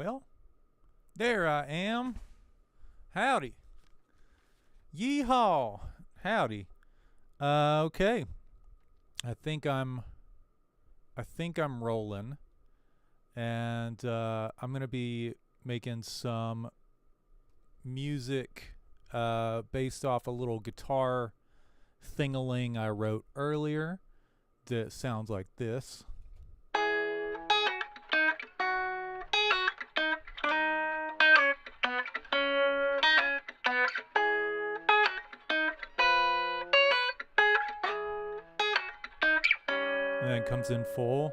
Well, there I am. Howdy. Yeehaw. Howdy. Okay. I think I'm rolling, and I'm gonna be making some music based off a little guitar thing-a-ling I wrote earlier that sounds like this. And then it comes in full.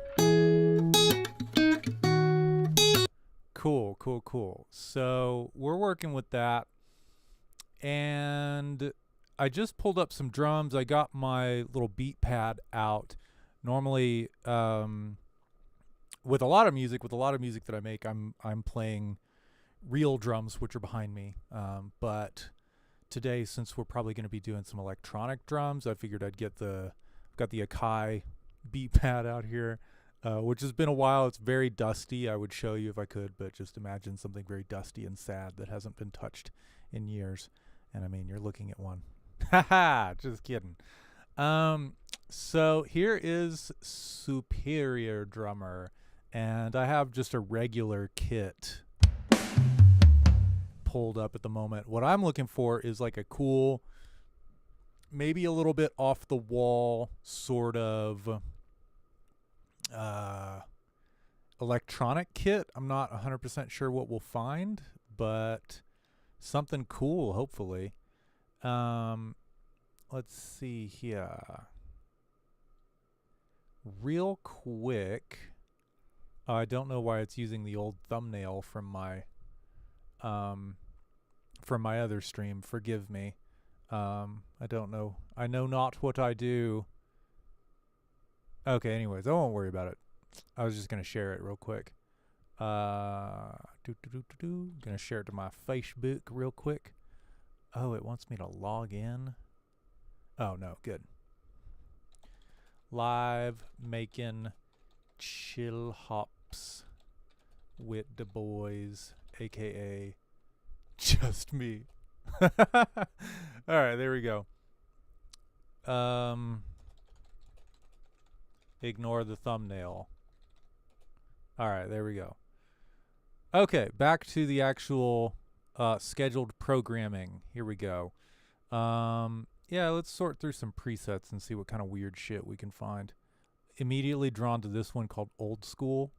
Cool. So we're working with that. And I just pulled up some drums. I got my little beat pad out. Normally, with a lot of music that I make, I'm playing real drums, which are behind me. But today, since we're probably going to be doing some electronic drums, I figured I've got the Akai beat pad out here, which has been a while. It's very dusty. I would show you if I could, but just imagine something very dusty and sad that hasn't been touched in years. And I mean, you're looking at one. Haha, just kidding. So here is Superior Drummer, and I have just a regular kit pulled up at the moment. What I'm looking for is like a cool, maybe a little bit off the wall sort of electronic kit. I'm not 100% sure what we'll find, but something cool, hopefully. Let's see here. Real quick. I don't know why it's using the old thumbnail from my other stream. Forgive me. I don't know. I know not what I do. Okay, anyways, I won't worry about it. I was just going to share it real quick. Gonna share it to my Facebook real quick. Oh, it wants me to log in. Oh, no, good. Live making chill hops with the boys, aka just me. All right, there we go. Ignore the thumbnail. All right, there we go. Okay, back to the actual scheduled programming. Here we go. Yeah, let's sort through some presets and see what kind of weird shit we can find. Immediately drawn to this one called Old School.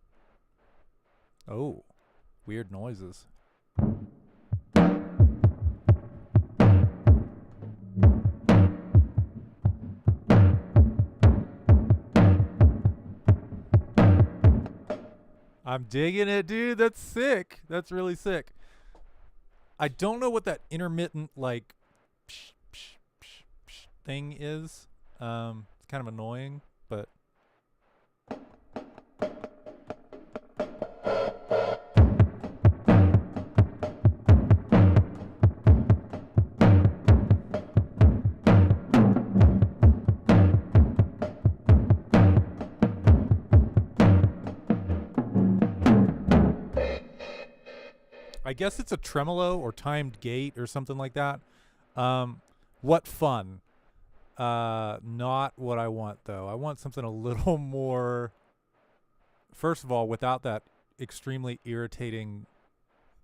Oh, weird noises. I'm digging it, dude. That's sick. That's really sick. I don't know what that intermittent, like, psh, psh, psh, psh thing is. It's kind of annoying, but... I guess it's a tremolo or timed gate or something like that. What fun. Not what I want, though. I want something a little more... First of all, without that extremely irritating,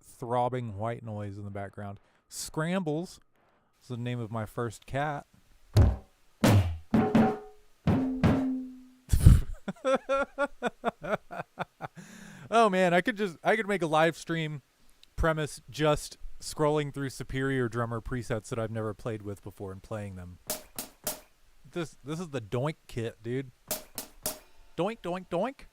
throbbing white noise in the background. Scrambles is the name of my first cat. Oh, man, I could make a live stream premise just scrolling through Superior Drummer presets that I've never played with before and playing them. This is the doink kit, dude. Doink, doink, doink.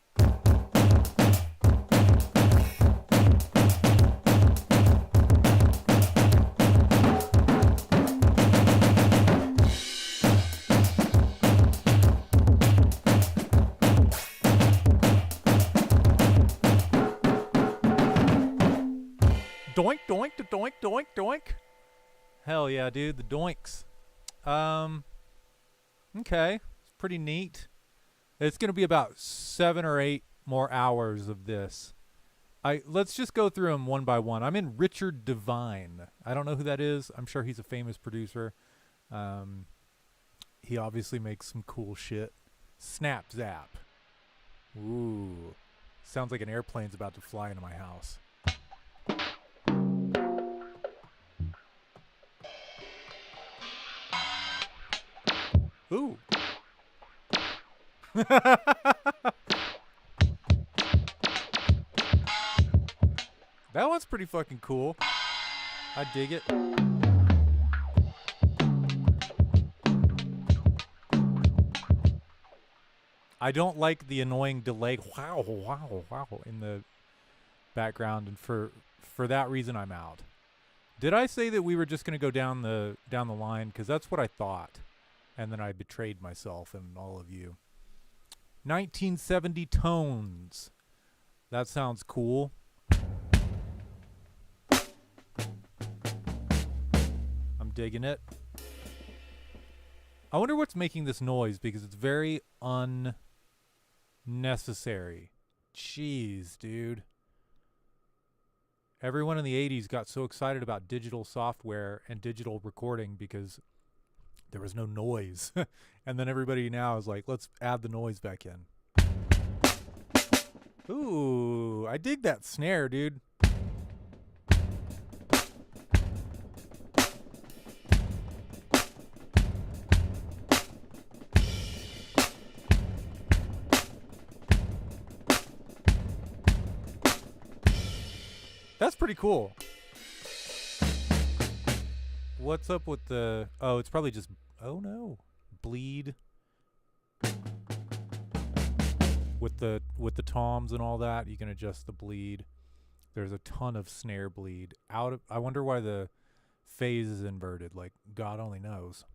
Doink, doink, to doink, doink, doink. Hell yeah, dude, the doinks. Okay, it's pretty neat. It's going to be about 7 or 8 more hours of this. Let's just go through them one by one. I'm in Richard Devine. I don't know who that is. I'm sure he's a famous producer. He obviously makes some cool shit. Snap Zap. Ooh. Sounds like an airplane's about to fly into my house. Ooh. That one's pretty fucking cool. I dig it. I don't like the annoying delay wow in the background, and for that reason I'm out. Did I say that we were just going to go down the line? Because that's what I thought. And then I betrayed myself and all of you. 1970 tones. That sounds cool. I'm digging it. I wonder what's making this noise, because it's very unnecessary. Jeez, dude. Everyone in the 80s got so excited about digital software and digital recording because there was no noise. And then everybody now is like, let's add the noise back in. Ooh, I dig that snare, dude. That's pretty cool. What's up with the... Oh, it's probably just... Oh, no. Bleed. With the toms and all that, you can adjust the bleed. There's a ton of snare bleed. I wonder why the phase is inverted. Like, God only knows.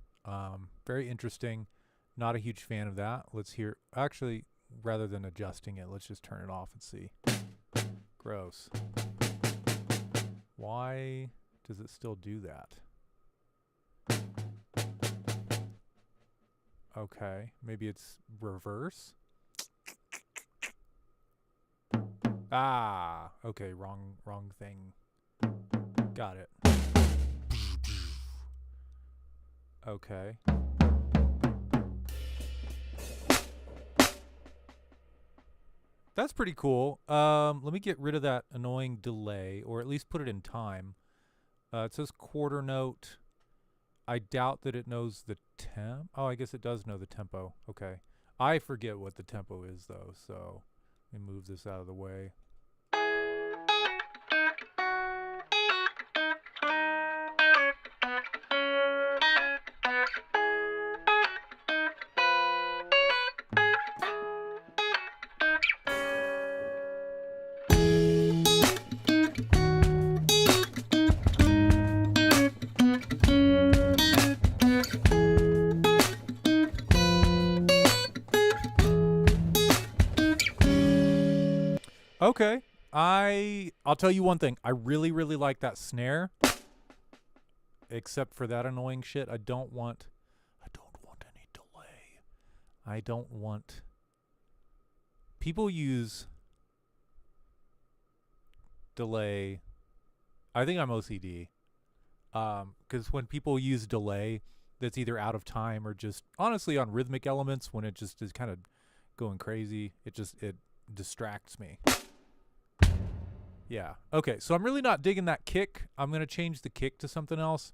Very interesting. Not a huge fan of that. Let's hear... Actually, rather than adjusting it, let's just turn it off and see. Gross. Why does it still do that? Okay, maybe it's reverse. Ah, okay, wrong thing. Got it. Okay. That's pretty cool. Let me get rid of that annoying delay, or at least put it in time. It says quarter note. I doubt that it knows the temp. Oh, I guess it does know the tempo. Okay. I forget what the tempo is, though, so let me move this out of the way. Okay. I'll tell you one thing. I really, really like that snare. Except for that annoying shit. I don't want any delay. I don't want... People use delay. I think I'm OCD. Because when people use delay, that's either out of time or just honestly on rhythmic elements, when it just is kind of going crazy, it distracts me. Yeah. Okay, so I'm really not digging that kick. I'm going to change the kick to something else.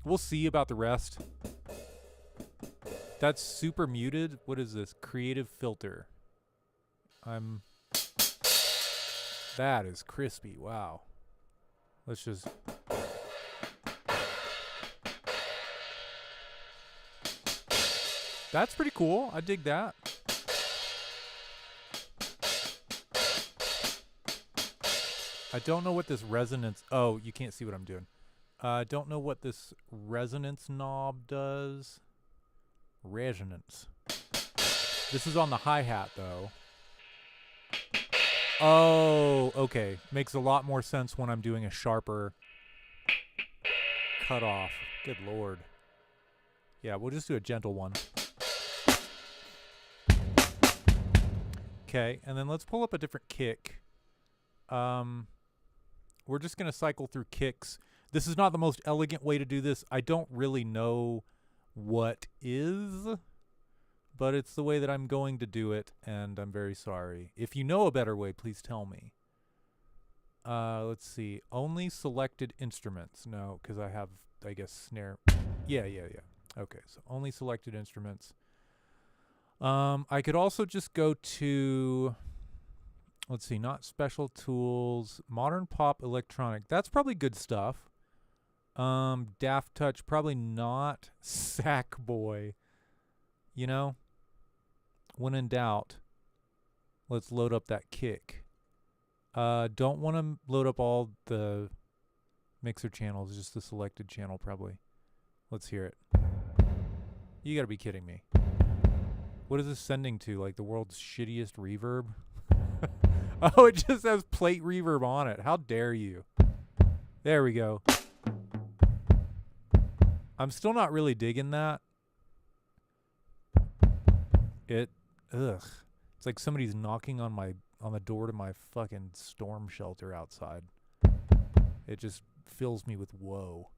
We'll see about the rest. That's super muted. What is this? Creative filter. That is crispy. Wow. Let's just... That's pretty cool. I dig that. I don't know what this resonance... Oh, you can't see what I'm doing. I don't know what this resonance knob does. Resonance. This is on the hi-hat, though. Oh, okay. Makes a lot more sense when I'm doing a sharper cutoff. Good lord. Yeah, we'll just do a gentle one. Okay, and then let's pull up a different kick. We're just going to cycle through kicks. This is not the most elegant way to do this. I don't really know what is, but it's the way that I'm going to do it, and I'm very sorry. If you know a better way, please tell me. Let's see. Only selected instruments. No, because I have, I guess, snare. Yeah. Okay, so only selected instruments. I could also just go to, let's see, not special tools, modern pop electronic. That's probably good stuff. Daft Touch, probably not. Sackboy. You know, when in doubt, let's load up that kick. Don't want to load up all the mixer channels, just the selected channel probably. Let's hear it. You gotta be kidding me. What is this sending to? Like the world's shittiest reverb? Oh, it just has plate reverb on it. How dare you? There we go. I'm still not really digging that. It's like somebody's knocking on the door to my fucking storm shelter outside. It just fills me with woe.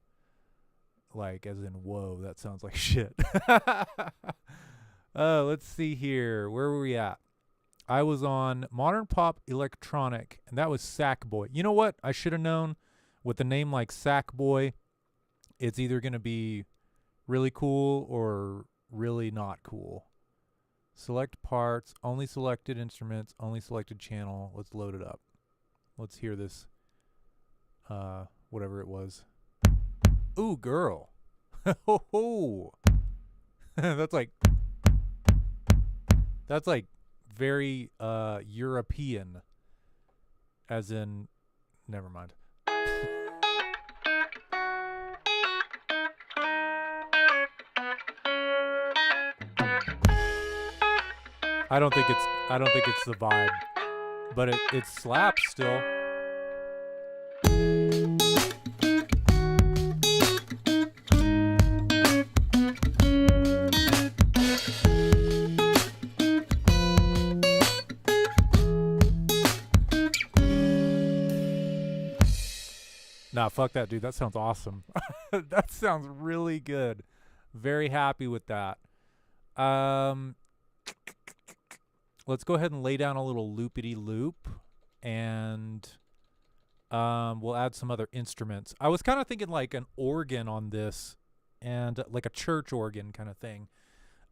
Like, as in, whoa, that sounds like shit. Let's see here. Where were we at? I was on modern pop electronic, and that was Sackboy. You know what? I should have known. With a name like Sackboy, it's either going to be really cool or really not cool. Select parts, only selected instruments, only selected channel. Let's load it up. Let's hear this. Whatever it was. Ooh, girl. Ho ho. That's like very European. As in, never mind. I don't think it's the vibe, but it slaps still. Nah, fuck that, dude. That sounds awesome. That sounds really good. Very happy with that. Let's go ahead and lay down a little loopity loop, and we'll add some other instruments. I was kind of thinking like an organ on this, and like a church organ kind of thing.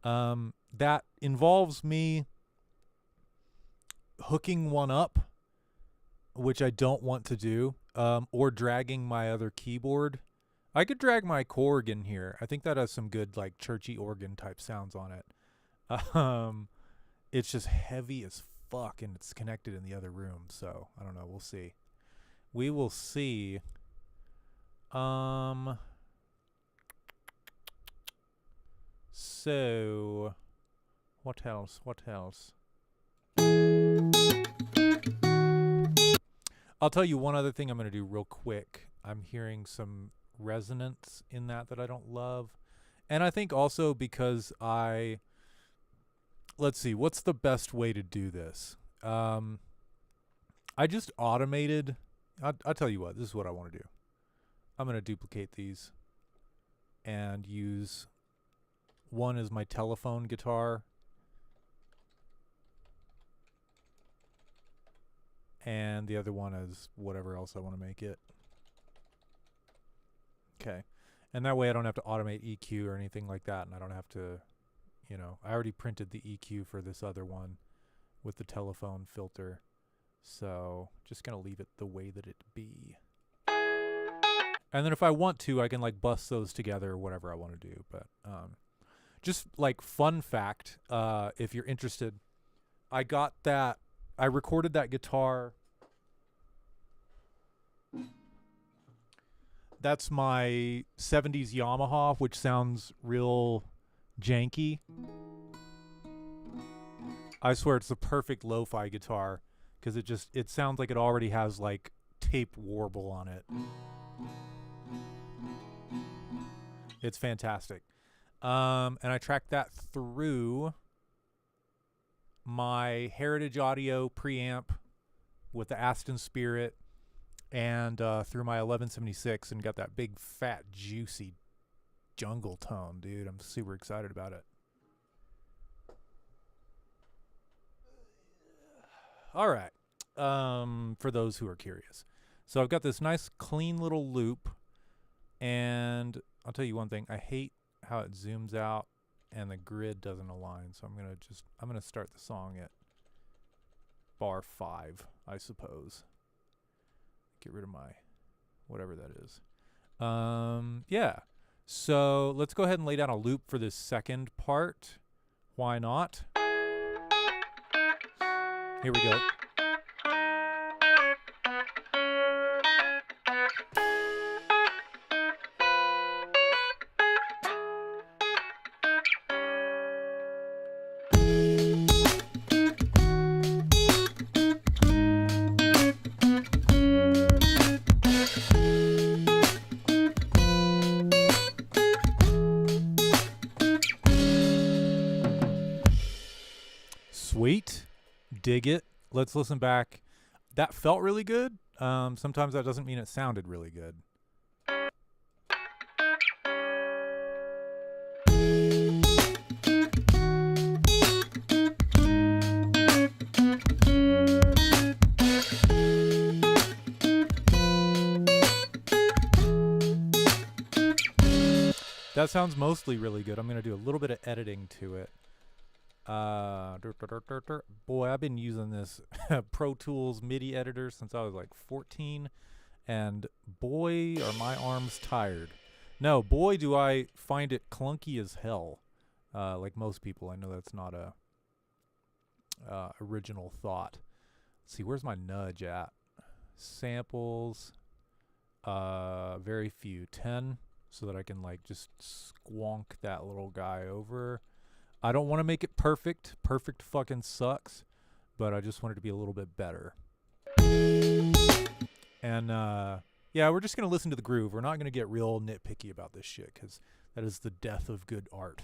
That involves me hooking one up, which I don't want to do, or dragging my other keyboard. I could drag my Korg in here. I think that has some good like churchy organ type sounds on it. It's just heavy as fuck, and it's connected in the other room. So I don't know. We'll see. We will see. So what else? What else? I'll tell you one other thing I'm going to do real quick. I'm hearing some resonance in that I don't love. And I think also because let's see, what's the best way to do this? I just automated. I'll tell you what, this is what I want to do. I'm going to duplicate these and use one as my telephone guitar. And the other one is whatever else I want to make it. Okay. And that way I don't have to automate EQ or anything like that, and I don't have to, I already printed the EQ for this other one with the telephone filter. So just going to leave it the way that it be. And then if I want to, I can like bust those together or whatever I want to do. But just like fun fact, if you're interested, I recorded that guitar. That's my 70s Yamaha, which sounds real janky. I swear it's the perfect lo-fi guitar because it sounds like it already has like tape warble on it. It's fantastic. And I tracked that through my Heritage Audio preamp with the Aston Spirit and through my 1176 and got that big, fat, juicy jungle tone, dude. I'm super excited about it. All right. For those who are curious. So I've got this nice, clean little loop. And I'll tell you one thing. I hate how it zooms out and the grid doesn't align. So I'm going to start the song at bar 5, I suppose. Get rid of my whatever that is. Yeah. So let's go ahead and lay down a loop for this second part. Why not? Here we go. Sweet. Dig it. Let's listen back. That felt really good. Sometimes that doesn't mean it sounded really good. That sounds mostly really good. I'm going to do a little bit of editing to it. Boy, I've been using this Pro Tools MIDI editor since I was like 14, and boy, are my arms tired. No, boy, do I find it clunky as hell. Like most people, I know that's not a original thought. Let's see, where's my nudge at? Samples, very few, 10, so that I can like just squonk that little guy over. I don't want to make it perfect. Perfect fucking sucks. But I just want it to be a little bit better. And, yeah, we're just going to listen to the groove. We're not going to get real nitpicky about this shit, because that is the death of good art.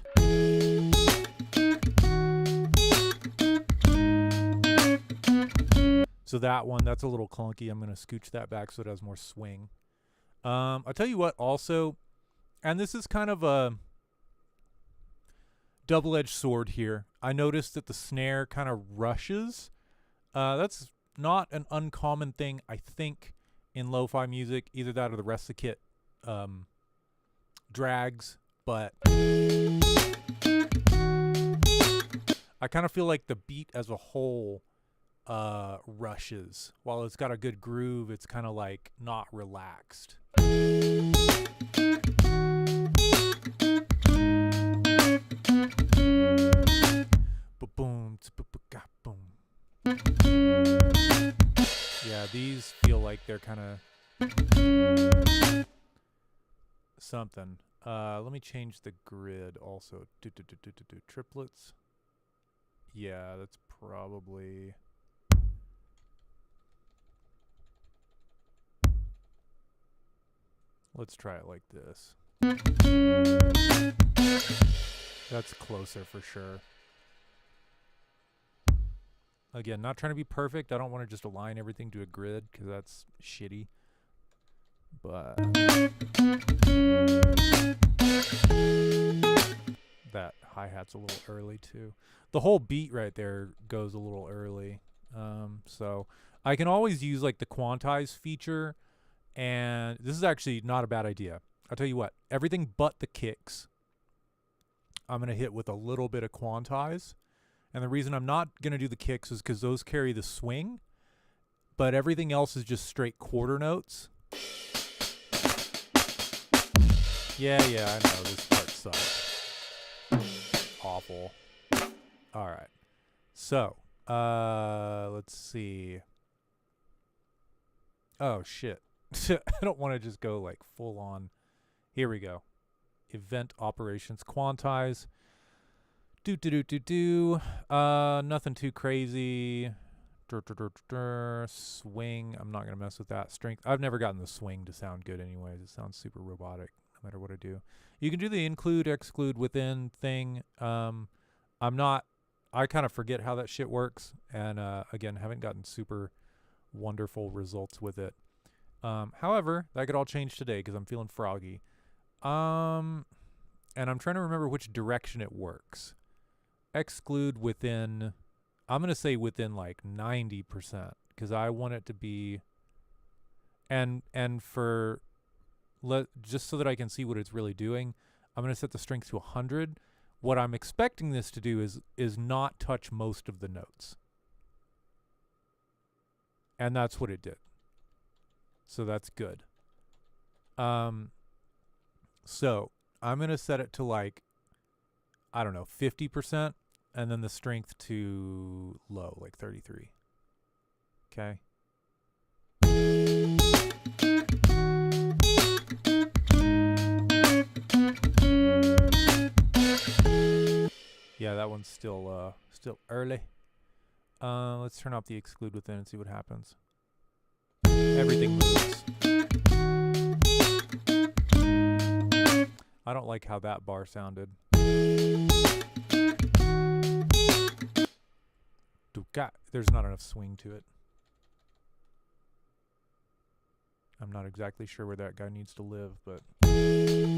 So that one, that's a little clunky. I'm going to scooch that back so it has more swing. I'll tell you what, also, and this is kind of a double-edged sword here. I noticed that the snare kind of rushes. That's not an uncommon thing, I think, in lo-fi music. Either that or the rest of the kit drags. But I kind of feel like the beat as a whole rushes. While it's got a good groove, it's kind of like not relaxed. Boom, boom. Yeah, these feel like they're kind of something. Let me change the grid also. Triplets. Yeah, that's probably. Let's try it like this. That's closer for sure. Again, not trying to be perfect. I don't want to just align everything to a grid because that's shitty. But that hi-hat's a little early too. The whole beat right there goes a little early. So I can always use like the quantize feature, and this is actually not a bad idea. I'll tell you what, everything but the kicks, I'm going to hit with a little bit of quantize. And the reason I'm not going to do the kicks is because those carry the swing, but everything else is just straight quarter notes. Yeah, I know. This part sucks. Awful. All right. So, let's see. Oh, shit. I don't want to just go like full on. Here we go. Event operations quantize. Nothing too crazy. Swing. I'm not going to mess with that. Strength. I've never gotten the swing to sound good anyways. It sounds super robotic no matter what I do. You can do the include, exclude, within thing. I I kind of forget how that shit works, and again, haven't gotten super wonderful results with it. However, that could all change today because I'm feeling froggy. And I'm trying to remember which direction it works. Exclude within, I'm going to say within like 90% because I want it to be, and for, just so that I can see what it's really doing, I'm going to set the strength to 100. What I'm expecting this to do is not touch most of the notes. And that's what it did. So that's good. So I'm going to set it to like, I don't know, 50%, and then the strength to low, like 33. Okay. Yeah, that one's still early. Let's turn off the exclude within and see what happens. Everything moves. I don't like how that bar sounded. There's not enough swing to it. I'm not exactly sure where that guy needs to live, but... I'm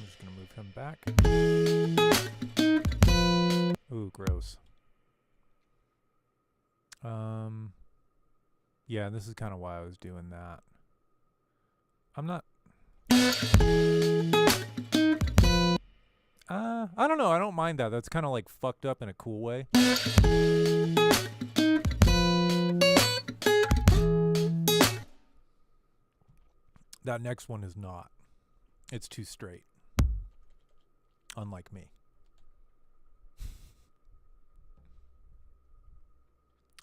just going to move him back. Ooh, gross. Yeah, this is kind of why I was doing that. I'm not... I don't know. I don't mind that. That's kind of like fucked up in a cool way. That next one is not. It's too straight. Unlike me.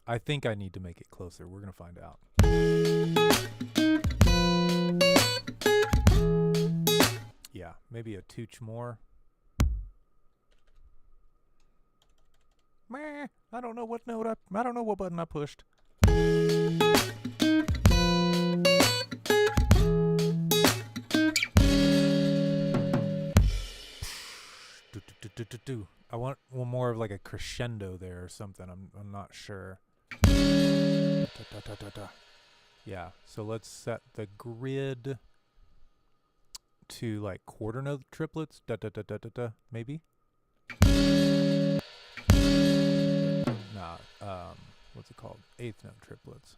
I think I need to make it closer. We're going to find out. Yeah, maybe a tooch more. Meh, I don't know what note I don't know what button I pushed. I want one more of like a crescendo there or something. I'm not sure. Yeah, so let's set the grid to like quarter note triplets. Maybe. Nah, what's it called? Eighth note triplets.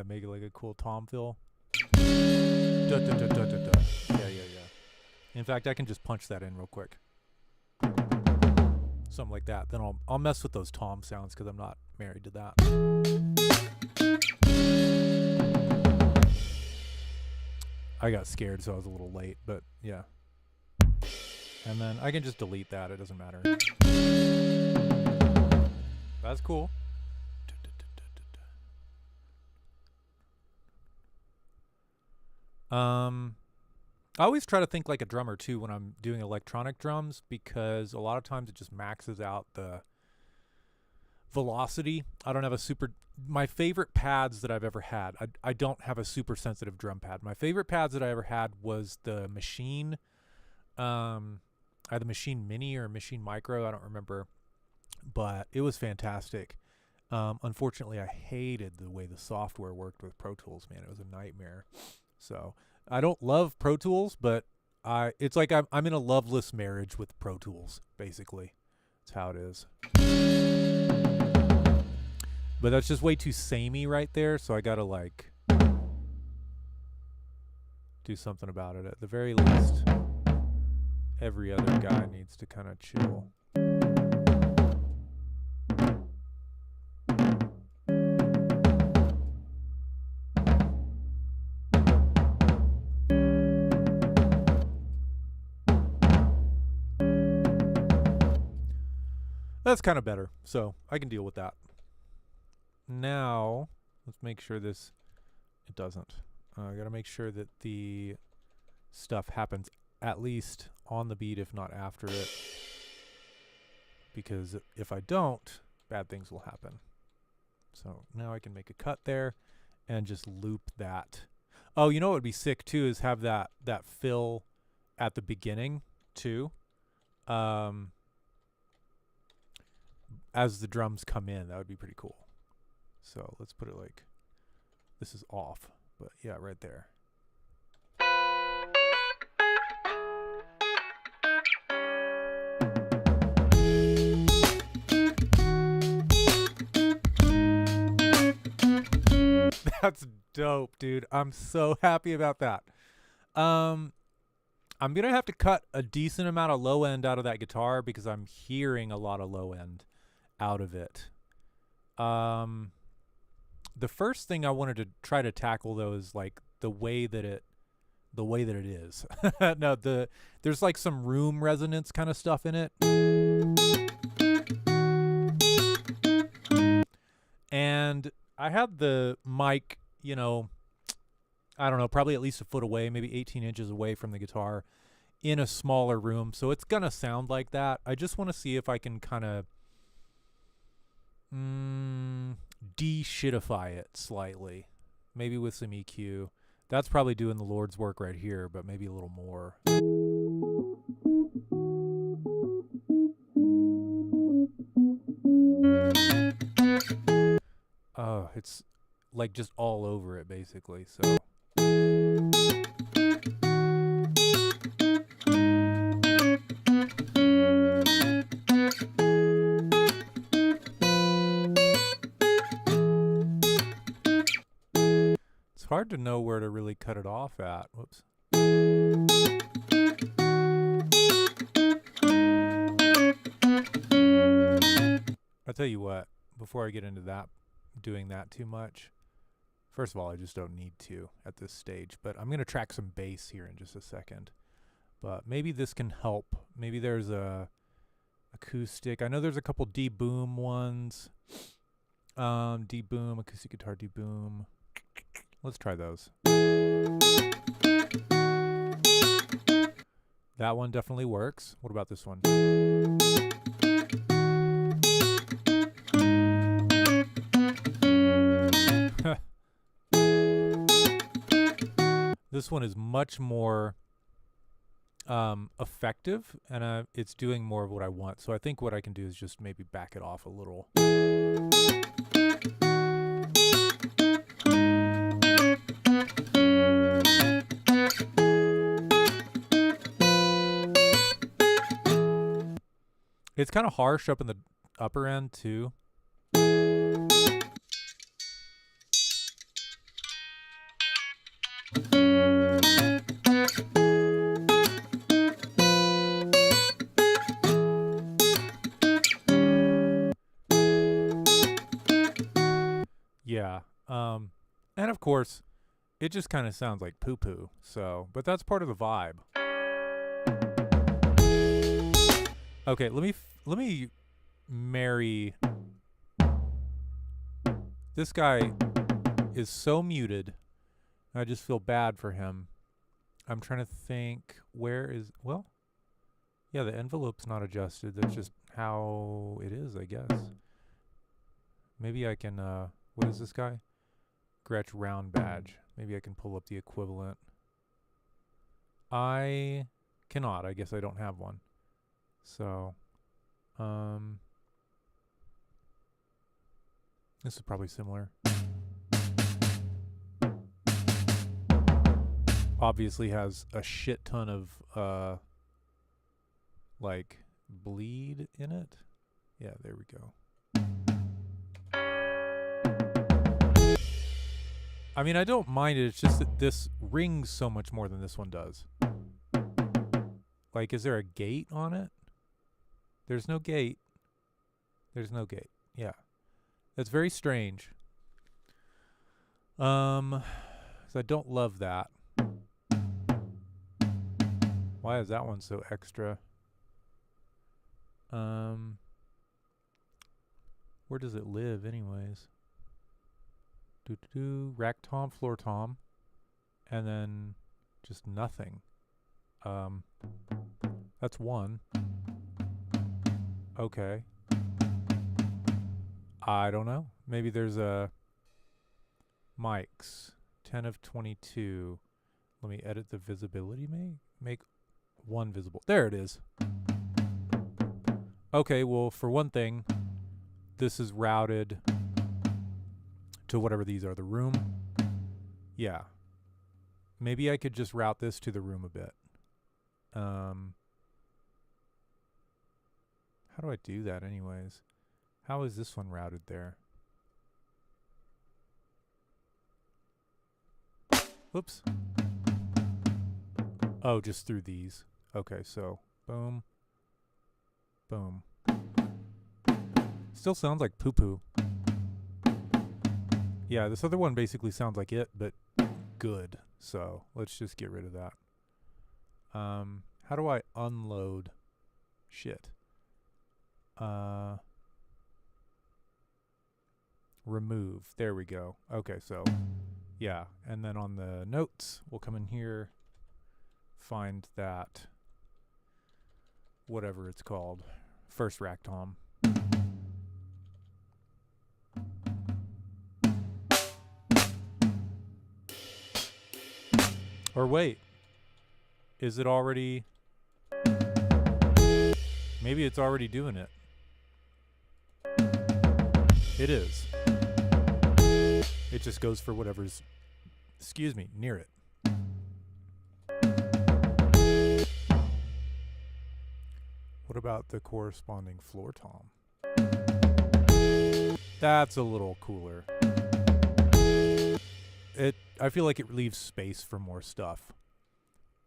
Make it like a cool tom fill. Yeah. In fact, I can just punch that in real quick. Something like that. Then I'll mess with those tom sounds because I'm not married to that. I got scared, so I was a little late, but yeah. And then I can just delete that. It doesn't matter. That's cool. I always try to think like a drummer too when I'm doing electronic drums because a lot of times it just maxes out the velocity. I don't have a super... My favorite pads that I've ever had, I don't have a super sensitive drum pad. My favorite pads that I ever had was the Machine... I had the Machine Mini or Machine Micro, I don't remember. But it was fantastic. Unfortunately, I hated the way the software worked with Pro Tools, man. It was a nightmare. So... I don't love Pro Tools, but it's like I'm in a loveless marriage with Pro Tools, basically. That's how it is. But that's just way too samey right there, so I gotta like do something about it. At the very least, every other guy needs to kind of chill. That's kind of better, so I can deal with that. Now, let's make sure it doesn't. I gotta make sure that the stuff happens at least on the beat, if not after it. Because if I don't, bad things will happen. So now I can make a cut there and just loop that. Oh, you know what would be sick too is have that fill at the beginning too. As the drums come in, that would be pretty cool. So let's put it like, this is off, but yeah, right there. That's dope, dude. I'm so happy about that. I'm gonna have to cut a decent amount of low end out of that guitar because I'm hearing a lot of low end out of it. The first thing I wanted to try to tackle though is like the way that it is. No, there's like some room resonance kind of stuff in it. And I had the mic, you know, I don't know, probably at least a foot away, maybe 18 inches away from the guitar in a smaller room. So it's going to sound like that. I just want to see if I can kind of de-shitify it slightly, maybe with some EQ. That's probably doing the Lord's work right here, but maybe a little more. Oh, it's like just all over it basically. So it's hard to know where to really cut it off at. Whoops. I'll tell you what, before I get into that, doing that too much, first of all, I just don't need to at this stage, but I'm going to track some bass here in just a second. But maybe this can help. Maybe there's a acoustic. I know there's a couple D-boom ones. D-boom, acoustic guitar D-boom. Let's try those. That one definitely works. What about this one? This one is much more effective, and it's doing more of what I want. So I think what I can do is just maybe back it off a little. It's kind of harsh up in the upper end too. Yeah. And of course, it just kind of sounds like poo-poo. So, but that's part of the vibe. Okay, let me marry. This guy is so muted. I just feel bad for him. I'm trying to think where is, well, yeah, the envelope's not adjusted. That's just how it is, I guess. Maybe I can, what is this guy? Gretsch round badge. Maybe I can pull up the equivalent. I cannot. I guess I don't have one. So, this is probably similar. Obviously has a shit ton of, like, bleed in it. Yeah, there we go. I mean, I don't mind it. It's just that this rings so much more than this one does. Like, is there a gate on it? There's no gate. There's no gate. Yeah. That's very strange. 'Cause I don't love that. Why is that one so extra? Where does it live anyways? Rack tom, floor tom, and then just nothing. That's one. Okay. I don't know. Maybe there's a mics. 10 of 22. Let me edit the visibility. Make one visible. There it is. Okay, well, for one thing, this is routed to whatever these are. The room. Yeah. Maybe I could just route this to the room a bit. How do I do that anyways? How is this one routed there? Whoops. Oh, just through these. Okay, so boom. Boom. Still sounds like poo-poo. Yeah, this other one basically sounds like it, but good. So let's just get rid of that. How do I unload shit? Remove. There we go. Okay, so yeah. And then on the notes, we'll come in here, find that, whatever it's called, first rack tom. Or wait, is it already? Maybe it's already doing it. It is. It just goes for whatever's, near it. What about the corresponding floor tom? That's a little cooler. I feel like it leaves space for more stuff.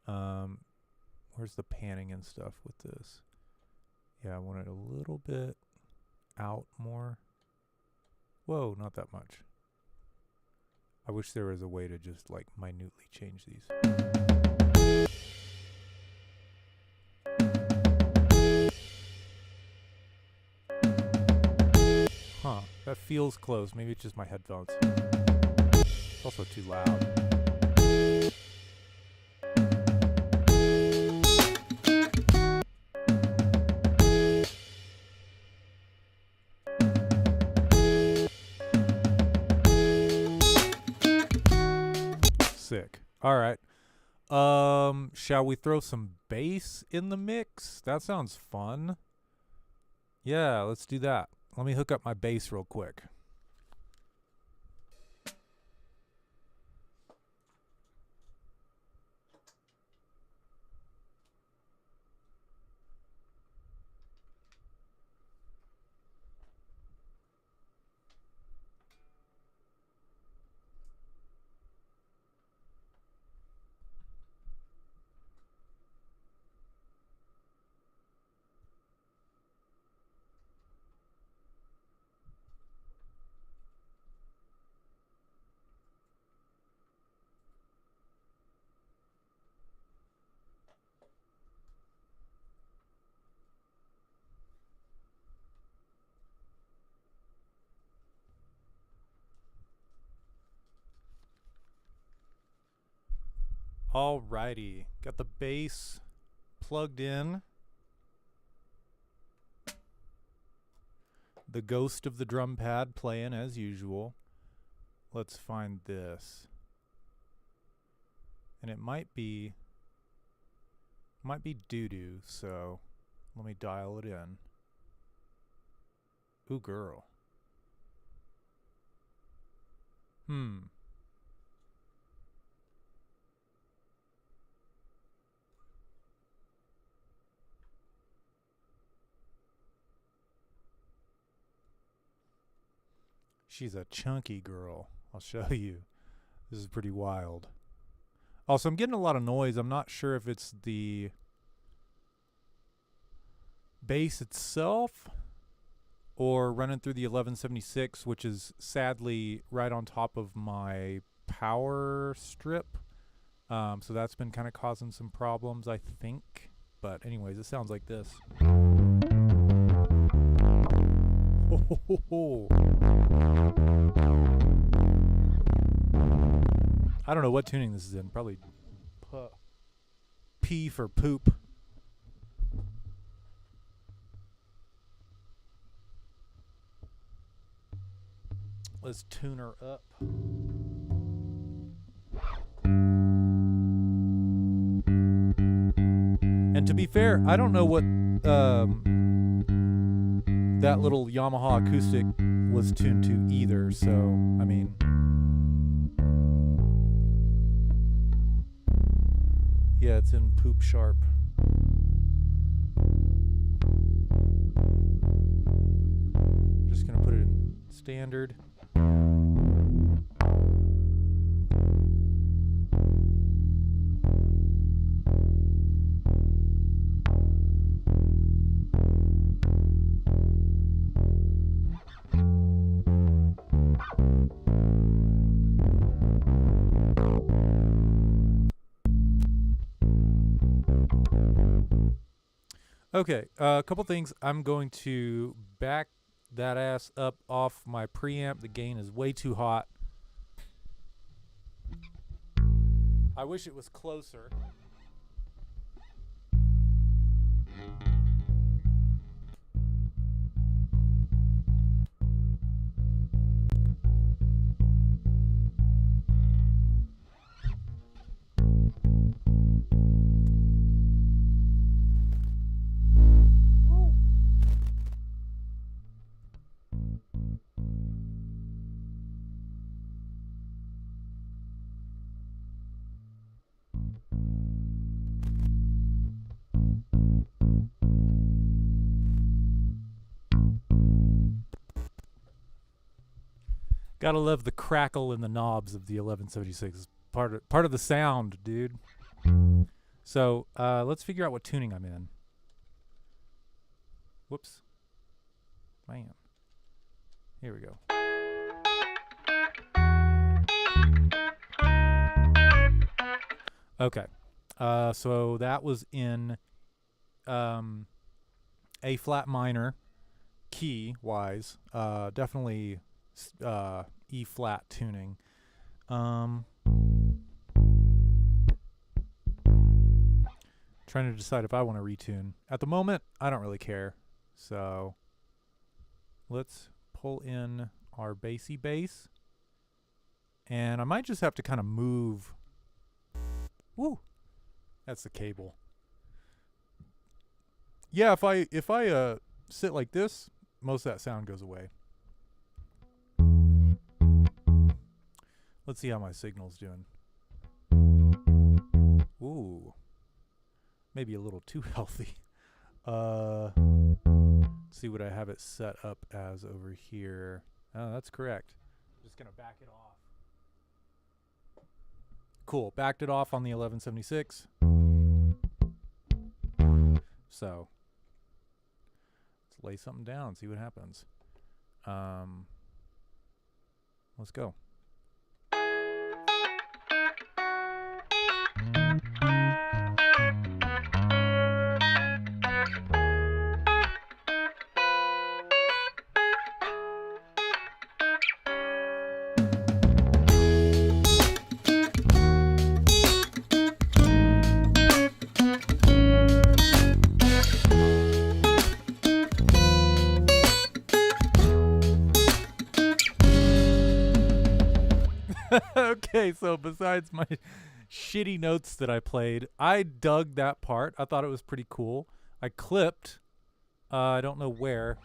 Where's the panning and stuff with this? Yeah, I want it a little bit out more. Whoa, not that much. I wish there was a way to just like minutely change these. Huh, that feels close. Maybe it's just my headphones. It's also too loud. Sick. All right. Shall we throw some bass in the mix? That sounds fun. Yeah, let's do that. Let me hook up my bass real quick. Alrighty, got the bass plugged in. The ghost of the drum pad playing as usual. Let's find this. And it might be doo-doo, so let me dial it in. Ooh, girl. She's a chunky girl. I'll show you. This is pretty wild. Also, I'm getting a lot of noise. I'm not sure if it's the bass itself or running through the 1176, which is sadly right on top of my power strip. So that's been kind of causing some problems, I think. But anyways, it sounds like this. I don't know what tuning this is in. Probably P for poop. Let's tune her up. And to be fair, I don't know what that little Yamaha acoustic was tuned to either, so I mean, yeah, it's in poop sharp. Just gonna put it in standard. Okay, a couple things. I'm going to back that ass up off my preamp. The gain is way too hot. I wish it was closer. Gotta love the crackle in the knobs of the 1176. Part of the sound, dude. So let's figure out what tuning I'm in. Whoops. Man. Here we go. Okay. So that was in A flat minor key wise. Definitely E flat tuning. Trying to decide if I want to retune. At the moment, I don't really care. So let's pull in our bassy bass. And I might just have to kind of move. Woo! That's the cable. Yeah, if I sit like this, most of that sound goes away. Let's see how my signal's doing. Ooh. Maybe a little too healthy. See what I have it set up as over here. Oh, that's correct. I'm just going to back it off. Cool. Backed it off on the 1176. So, let's lay something down, see what happens. Let's go. Okay, so besides my shitty notes that I played, I dug that part. I thought it was pretty cool. I clipped. I don't know where.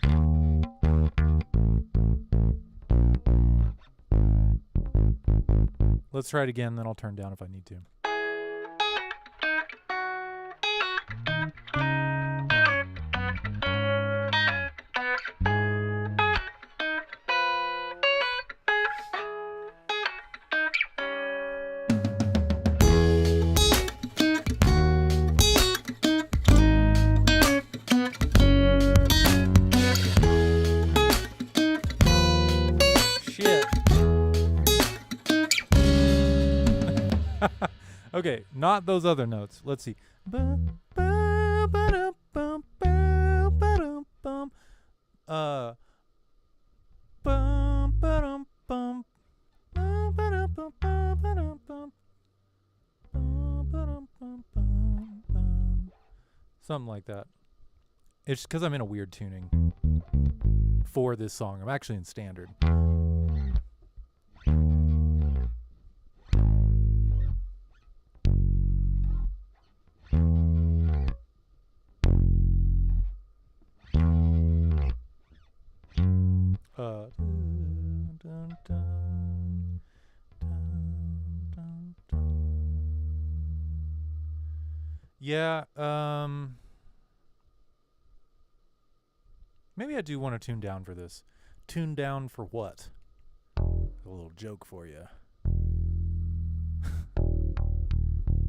Let's try it again, then I'll turn down if I need to. Okay, not those other notes. Let's see. Something like that. It's because I'm in a weird tuning for this song. I'm actually in standard. Yeah, maybe I do want to tune down for this. Tune down for what? A little joke for you.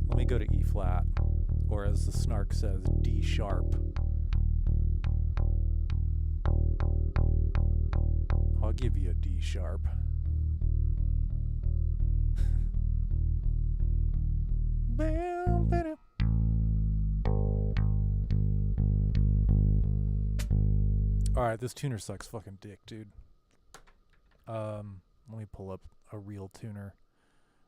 Let me go to E flat, or as the snark says, D sharp. I'll give you a D sharp. Alright, this tuner sucks fucking dick, dude. Let me pull up a real tuner.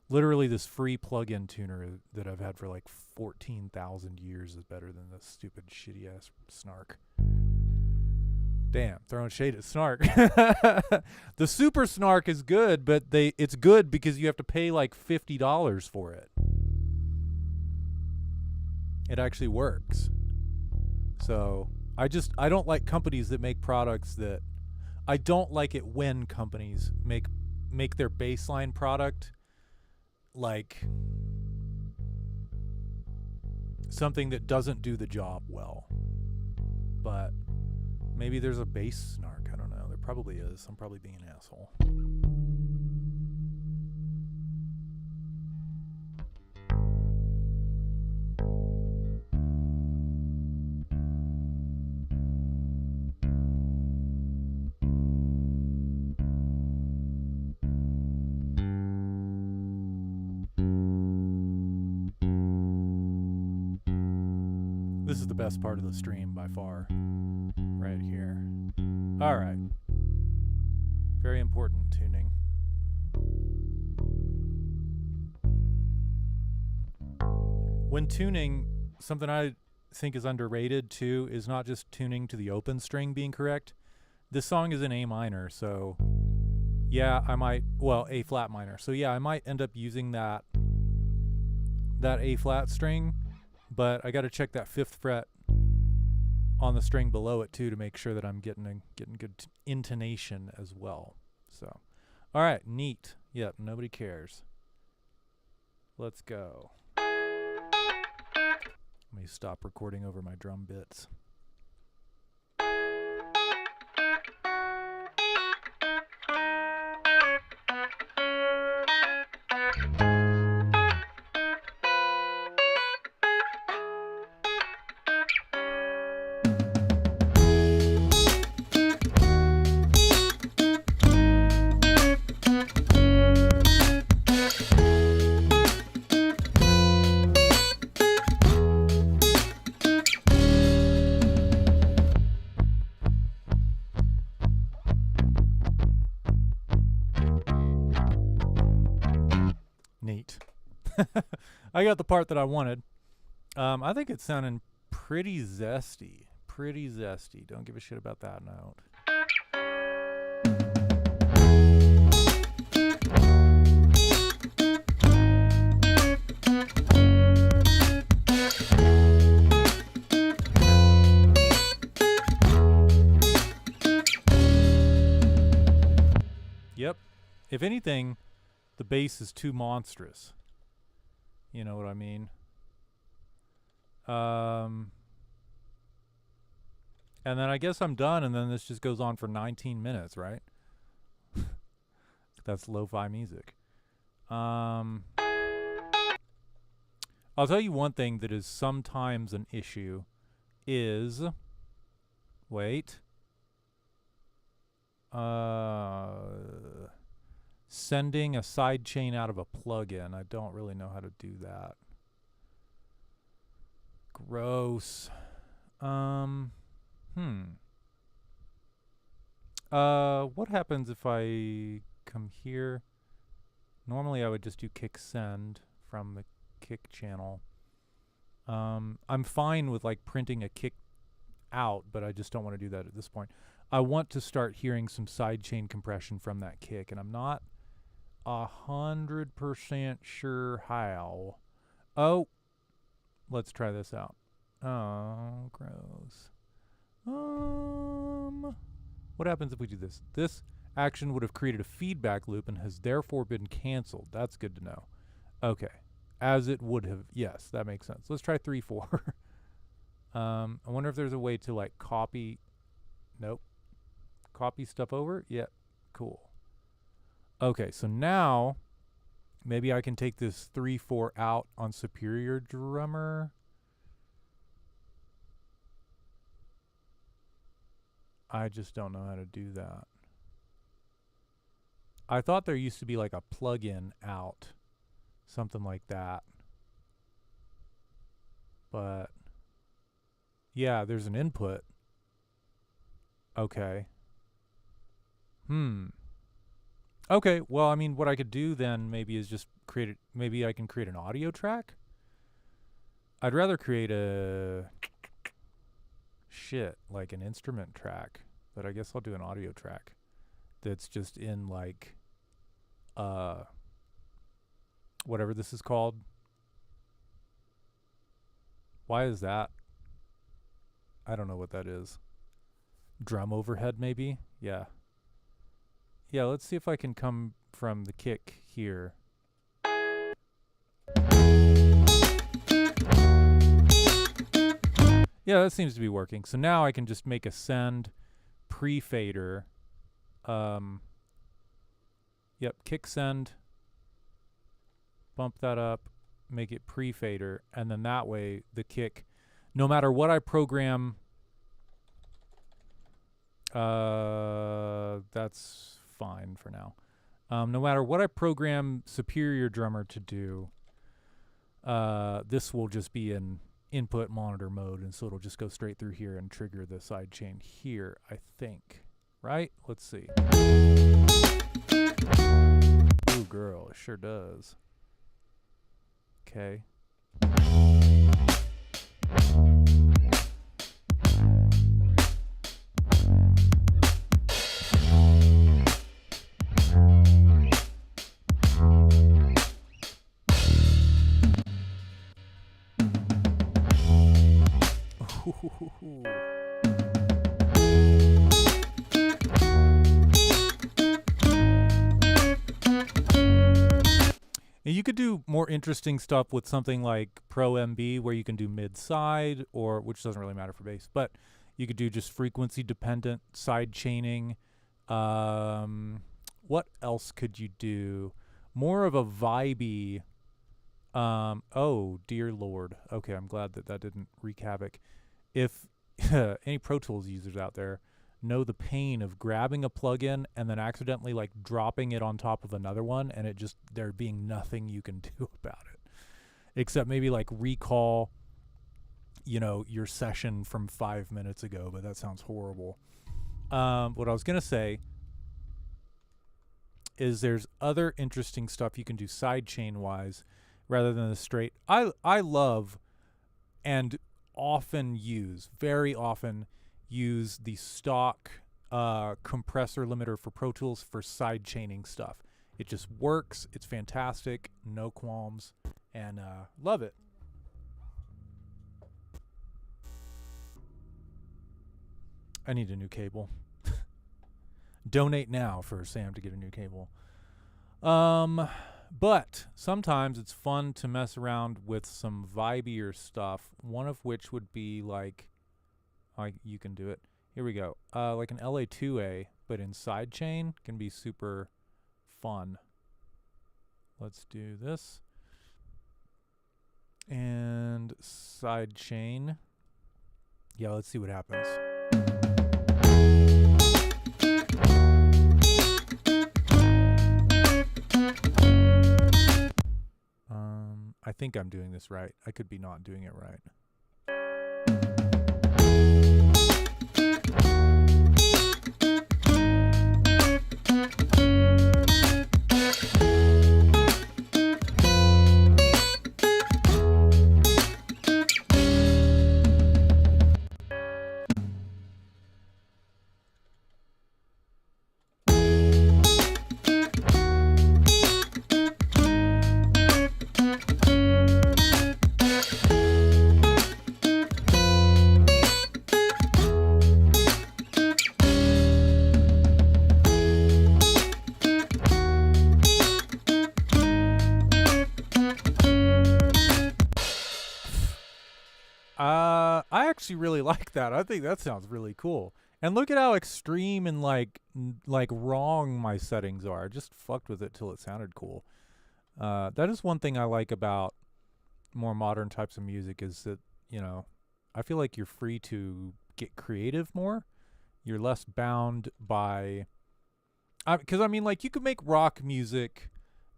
Literally, this free plug-in tuner that I've had for like 14,000 years is better than this stupid shitty-ass snark. Damn, throwing shade at snark. The super snark is good, but it's good because you have to pay like $50 for it. It actually works. So I don't like companies that make products that I don't like it when companies make their baseline product like something that doesn't do the job well. But maybe there's a bass snark. I don't know. There probably is. I'm probably being an asshole. This is the best part of the stream by far. Right here. Alright. Very important tuning. When tuning, something I think is underrated too is not just tuning to the open string being correct. This song is in A minor, so yeah, I might, well, A flat minor. So yeah, I might end up using that A flat string, but I got to check that 5th fret on the string below it too to make sure that I'm getting good intonation as well. So, all right, neat. Yep, nobody cares. Let's go. Let me stop recording over my drum bits. Neat. I got the part that I wanted. I think it's sounding pretty zesty. Pretty zesty. Don't give a shit about that note. Yep. If anything, the bass is too monstrous. You know what I mean? And then I guess I'm done, and then this just goes on for 19 minutes, right? That's lo-fi music. I'll tell you one thing that is sometimes an issue is... Wait. Sending a sidechain out of a plugin. I don't really know how to do that. Gross. What happens if I come here? Normally I would just do kick send from the kick channel. I'm fine with like printing a kick out, but I just don't want to do that at this point. I want to start hearing some sidechain compression from that kick, and I'm not 100% sure how. Oh, let's try this out. Oh, gross. What happens if we do this? This action would have created a feedback loop and has therefore been canceled. That's good to know. Okay. as it would have. Yes, that makes sense. Let's try 3/4. I wonder if there's a way to like copy. Nope. Copy stuff over. Yeah, cool. Okay, so now maybe I can take this 3/4 out on Superior Drummer. I just don't know how to do that. I thought there used to be like a plugin out, something like that. But yeah, there's an input. Okay. Okay, well, I mean, what I could do then maybe is just create it. Maybe I can create an audio track. I'd rather create like an instrument track, but I guess I'll do an audio track that's just in like whatever this is called. Why is that? I don't know what that is. Drum overhead maybe? Yeah. Yeah, let's see if I can come from the kick here. Yeah, that seems to be working. So now I can just make a send pre-fader. Yep, kick send. Bump that up, make it pre-fader, and then that way the kick, no matter what I program, that's fine for now. No matter what I program Superior Drummer to do, this will just be in input monitor mode, and so it'll just go straight through here and trigger the side chain here, I think. Right? Let's see. Ooh, girl, it sure does. Okay. And you could do more interesting stuff with something like Pro MB, where you can do mid-side, or which doesn't really matter for bass, but you could do just frequency-dependent side chaining. What else could you do? More of a vibey. Oh dear Lord. Okay, I'm glad that didn't wreak havoc. If any Pro Tools users out there know the pain of grabbing a plugin and then accidentally like dropping it on top of another one, and it just there being nothing you can do about it except maybe like recall, you know, your session from 5 minutes ago, but that sounds horrible. What I was gonna say is there's other interesting stuff you can do sidechain wise rather than the straight. I love and very often use the stock compressor limiter for Pro Tools for side chaining stuff. It just works. It's fantastic. No qualms. And love it. I need a new cable. Donate now for Sam to get a new cable. But sometimes it's fun to mess around with some vibier stuff. One of which would be like you can do it. Here we go. Like an LA2A, but in sidechain can be super fun. Let's do this. And sidechain. Yeah, let's see what happens. I think I'm doing this right. I could be not doing it right. actually really like that. I think that sounds really cool. And look at how extreme and like wrong my settings are. I just fucked with it till it sounded cool. That is one thing I like about more modern types of music is that, you know, I feel like you're free to get creative more. You're less bound by, because I mean, like, you could make rock music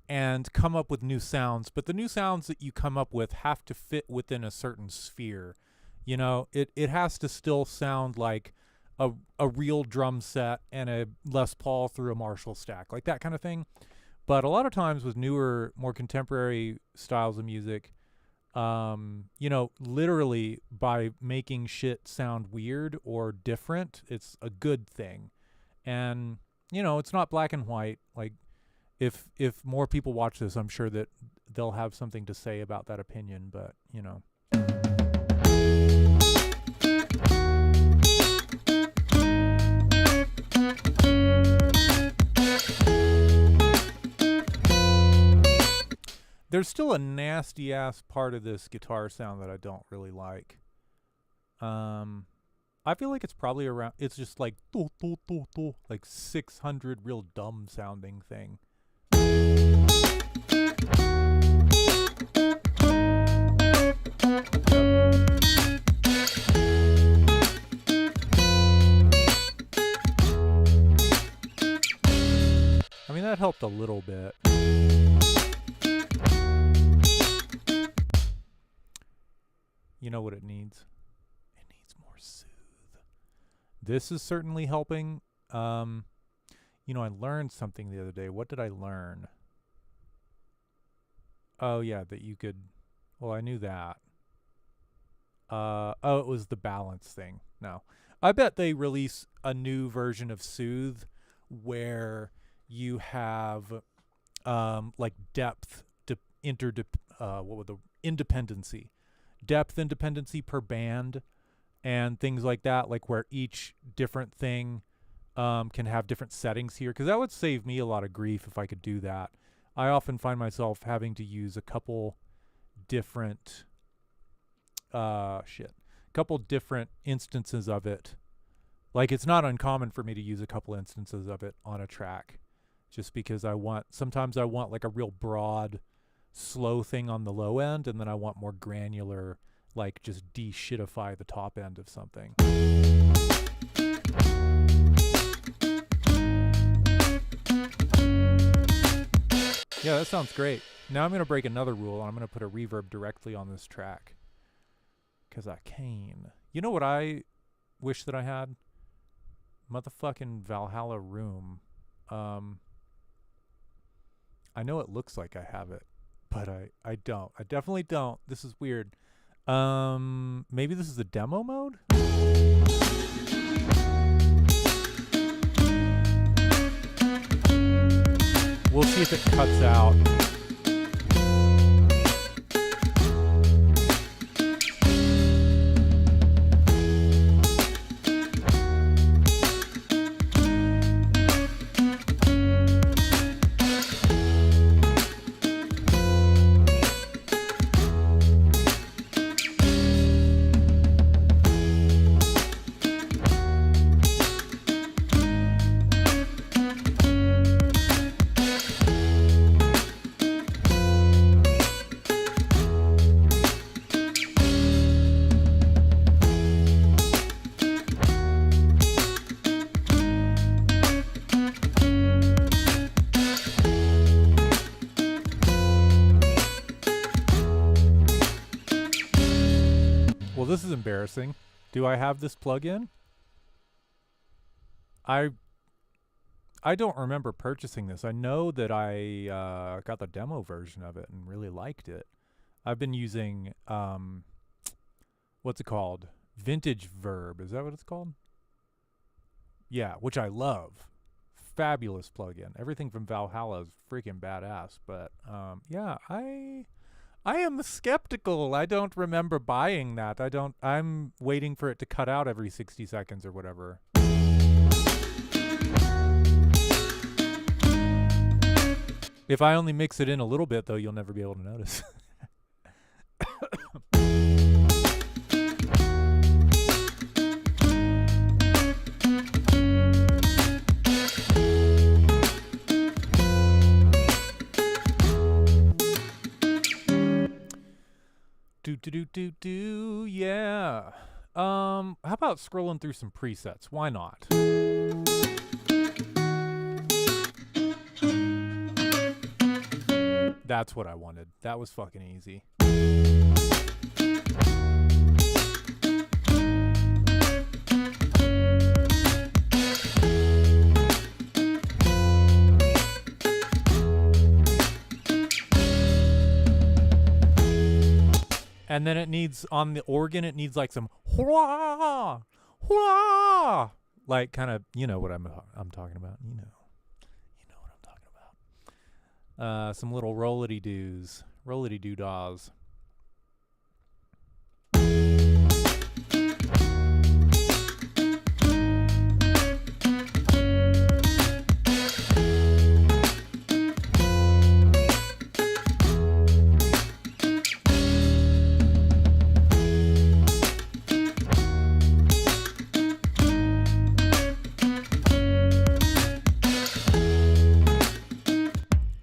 and come up with new sounds, but the new sounds that you come up with have to fit within a certain sphere. You know, it has to still sound like a real drum set and a Les Paul through a Marshall stack, like that kind of thing. But a lot of times with newer, more contemporary styles of music, you know, literally by making shit sound weird or different, it's a good thing. And, you know, it's not black and white. Like, if more people watch this, I'm sure that they'll have something to say about that opinion, but, you know. There's still a nasty ass part of this guitar sound that I don't really like. I feel like it's probably around, it's just like like 600 real dumb sounding thing. I mean, that helped a little bit. You know what it needs? It needs more soothe. This is certainly helping. You know, I learned something the other day. What did I learn? Oh, yeah, that you could... Well, I knew that. Oh, it was the balance thing. No. I bet they release a new version of Soothe where you have, like, depth, independency. Depth independency per band and things like that, like where each different thing can have different settings here, because that would save me a lot of grief if I could do that. I often find myself having to use a couple different different instances of it. Like, it's not uncommon for me to use a couple instances of it on a track, just because sometimes I want like a real broad slow thing on the low end, and then I want more granular, like just de-shitify the top end of something. Yeah, that sounds great. Now I'm going to break another rule, and I'm going to put a reverb directly on this track, because I can. You know what I wish that I had? Motherfucking Valhalla Room. I know it looks like I have it, but I don't. I definitely don't. This is weird. Maybe this is the demo mode? We'll see if it cuts out. Well, this is embarrassing. Do I have this plugin? I don't remember purchasing this. I know that I got the demo version of it and really liked it. I've been using, what's it called? Vintage Verb. Is that what it's called? Yeah, which I love. Fabulous plugin. Everything from Valhalla is freaking badass. But yeah, I am skeptical. I don't remember buying that. I'm waiting for it to cut out every 60 seconds or whatever. If I only mix it in a little bit, though, you'll never be able to notice. Yeah. How about scrolling through some presets? Why not? That's what I wanted. That was fucking easy. And then it needs, on the organ, it needs like some hurrah, hurrah, like kind of, you know what I'm talking about. You know what I'm talking about. Some little rollity doos, rollity doo-dahs.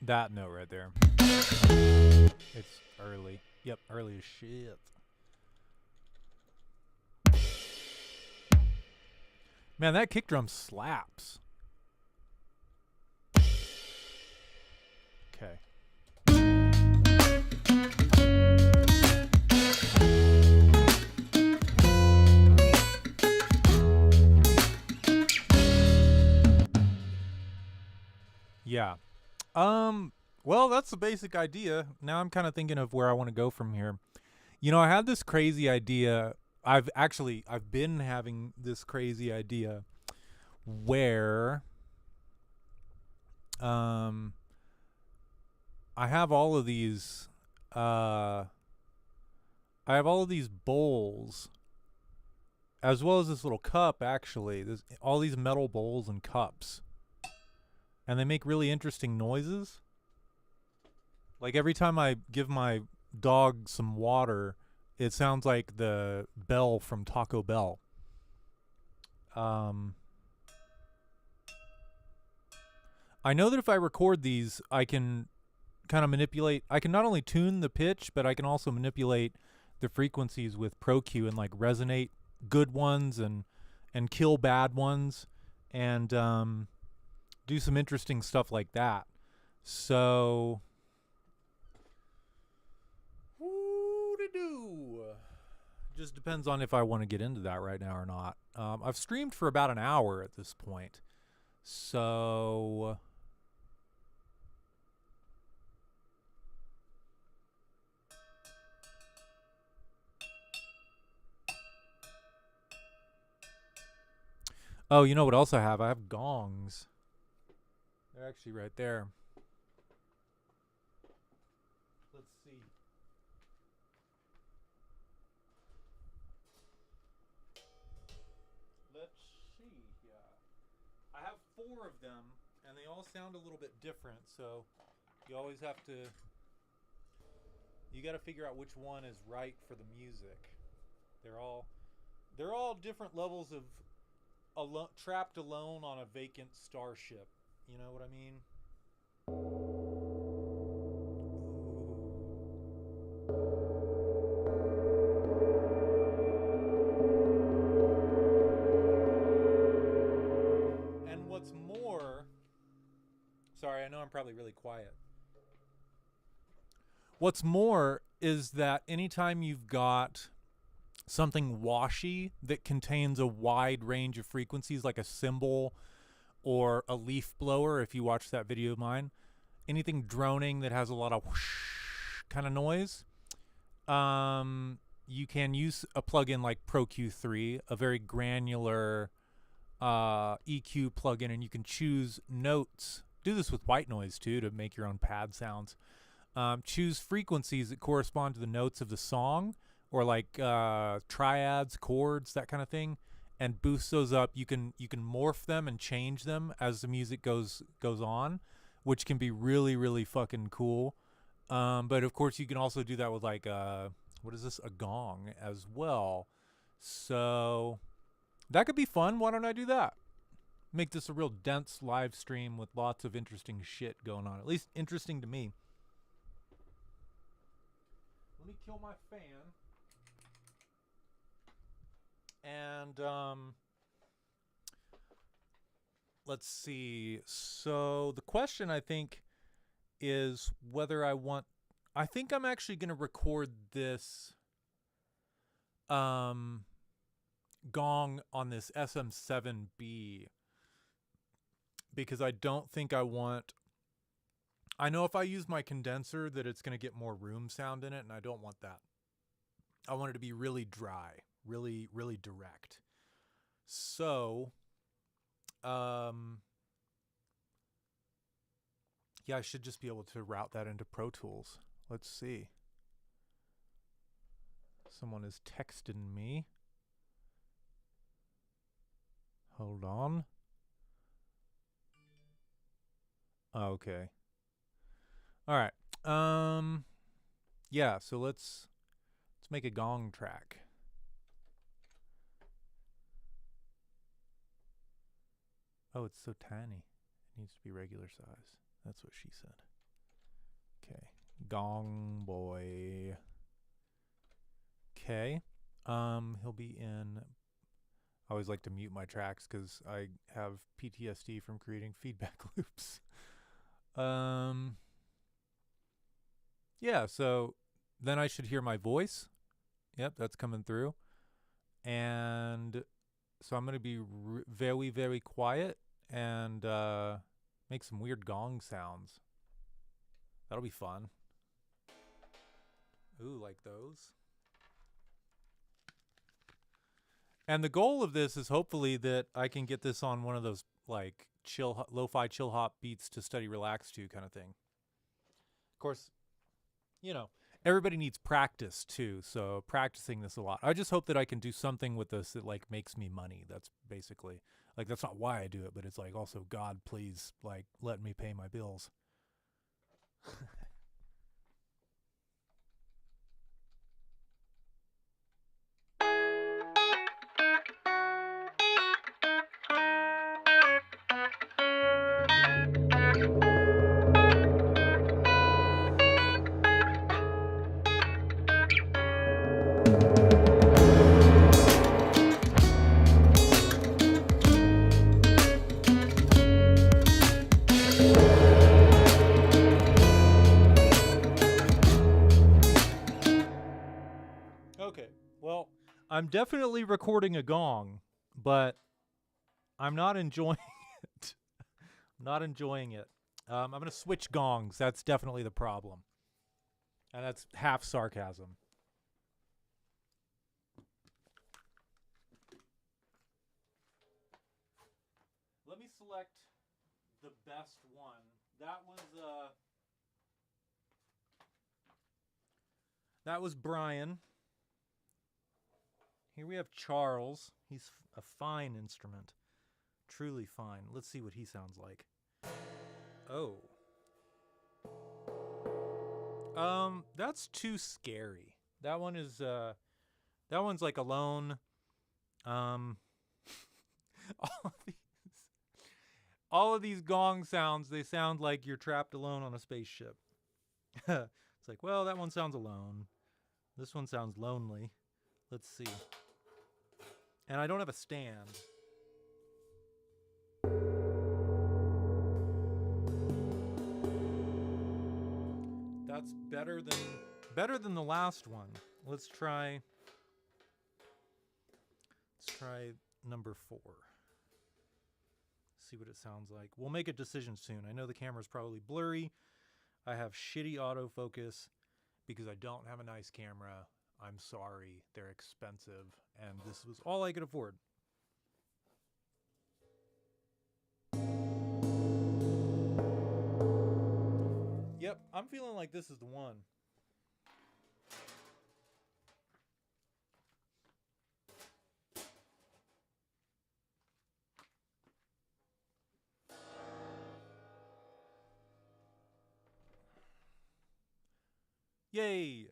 That note right there. It's early. Yep, early as shit. Man, that kick drum slaps. Okay. Yeah. Well, that's the basic idea. Now I'm kind of thinking of where I want to go from here. You know, I had this crazy idea. I've been having this crazy idea where I have all of these bowls, as well as this little cup. Actually, there's all these metal bowls and cups, and they make really interesting noises. Like every time I give my dog some water, it sounds like the bell from Taco Bell. I know that if I record these, I can kind of manipulate. I can not only tune the pitch, but I can also manipulate the frequencies with ProQ and like resonate good ones and kill bad ones, and do some interesting stuff like that. So, woo-de-doo. Just depends on if I want to get into that right now or not. I've streamed for about an hour at this point. So, oh, you know what else I have? I have gongs. They're actually right there. Let's see. Let's see. Yeah. I have 4 of them, and they all sound a little bit different, so you always have to... You got to figure out which one is right for the music. They're all different levels of trapped alone on a vacant starship. You know what I mean? And what's more, sorry, I know I'm probably really quiet. What's more is that anytime you've got something washy that contains a wide range of frequencies, like a cymbal or a leaf blower, if you watch that video of mine, anything droning that has a lot of whoosh kind of noise, you can use a plugin like ProQ3, a very granular EQ plugin, and you can choose notes. Do this with white noise too, to make your own pad sounds. Choose frequencies that correspond to the notes of the song, or like triads, chords, that kind of thing, and boost those up. You can morph them and change them as the music goes on, which can be really, really fucking cool. But of course you can also do that with like what is this, a gong as well. So that could be fun. Why don't I do that? Make this a real dense live stream with lots of interesting shit going on. At least interesting to me. Let me kill my fan. And let's see. So the question, I think, is whether I think I'm actually going to record this gong on this SM7B, because I don't think I know if I use my condenser that it's going to get more room sound in it, and I don't want that. I want it to be really dry, really, really direct. So, yeah, I should just be able to route that into Pro Tools. Let's see. Someone has texted me. Hold on. Okay. All right. Yeah, so let's make a gong track. Oh, it's so tiny. It needs to be regular size. That's what she said. Okay. Gong boy. Okay. He'll be in. I always like to mute my tracks because I have PTSD from creating feedback loops. Yeah, so then I should hear my voice. Yep, that's coming through. And so I'm going to be very, very quiet and make some weird gong sounds. That'll be fun. Ooh, like those. And the goal of this is hopefully that I can get this on one of those like lo-fi chill hop beats to study relax to kind of thing. Of course, you know, everybody needs practice too, so practicing this a lot. I just hope that I can do something with this that like makes me money. That's basically, like, that's not why I do it, but it's like also, God, please, like, let me pay my bills. Okay, well, I'm definitely recording a gong, but I'm not enjoying it. I'm not enjoying it. I'm going to switch gongs. That's definitely the problem. And that's half sarcasm. Let me select the best one. That was Brian. Here we have Charles. He's a fine instrument. Truly fine. Let's see what he sounds like. Oh. That's too scary. That one's like alone. All of these gong sounds, they sound like you're trapped alone on a spaceship. It's like, well, that one sounds alone. This one sounds lonely. Let's see. And I don't have a stand. That's better than the last one. Let's try number 4. See what it sounds like. We'll make a decision soon. I know the camera's probably blurry. I have shitty autofocus because I don't have a nice camera. I'm sorry. They're expensive, and this was all I could afford. Yep, I'm feeling like this is the one. Yay!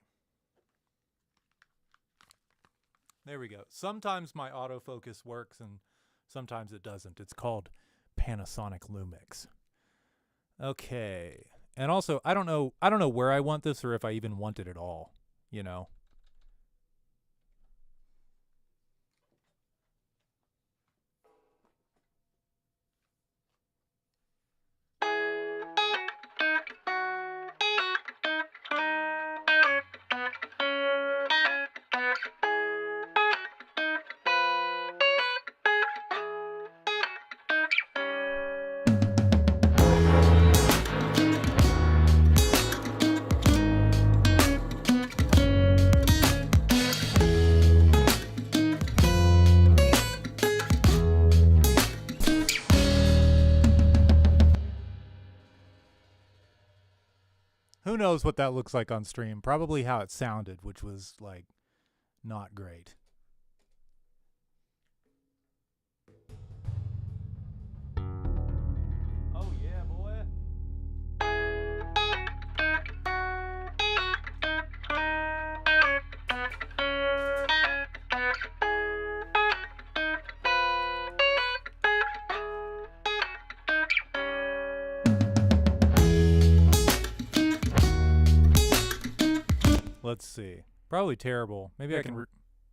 There we go. Sometimes my autofocus works and sometimes it doesn't. It's called Panasonic Lumix. Okay. And also, I don't know where I want this or if I even want it at all, you know. who knows what that looks like on stream? Probably how it sounded, which was like not great. Oh yeah, boy. Let's see. Probably terrible. Maybe I can...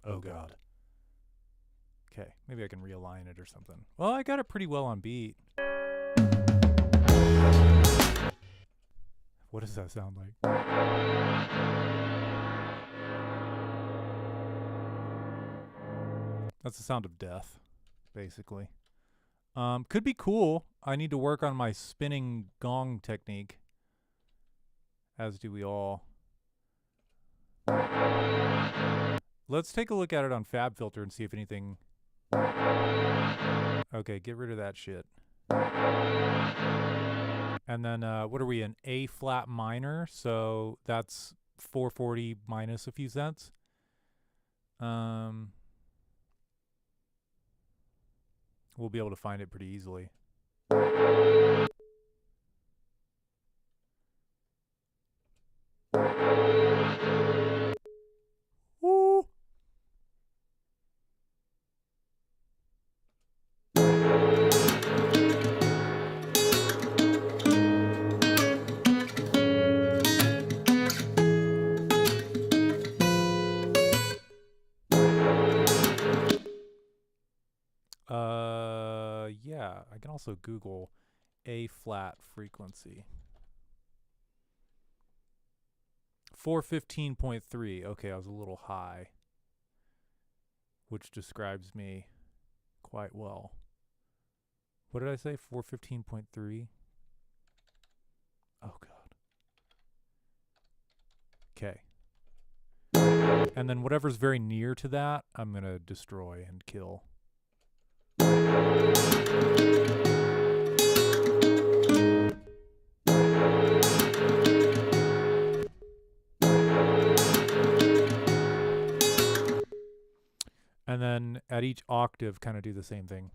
oh, God. Okay. Maybe I can realign it or something. Well, I got it pretty well on beat. What does that sound like? That's the sound of death, basically. Could be cool. I need to work on my spinning gong technique. As do we all. Let's take a look at it on FabFilter and see if anything... Okay, get rid of that shit. And then, what are we in? A flat minor, so that's 440 minus a few cents. We'll be able to find it pretty easily. Woo! Yeah, I can also Google A flat frequency. 415.3. Okay, I was a little high, which describes me quite well. What did I say? 415.3? Oh, God. Okay. And then whatever's very near to that, I'm going to destroy and kill. And then at each octave, kind of do the same thing.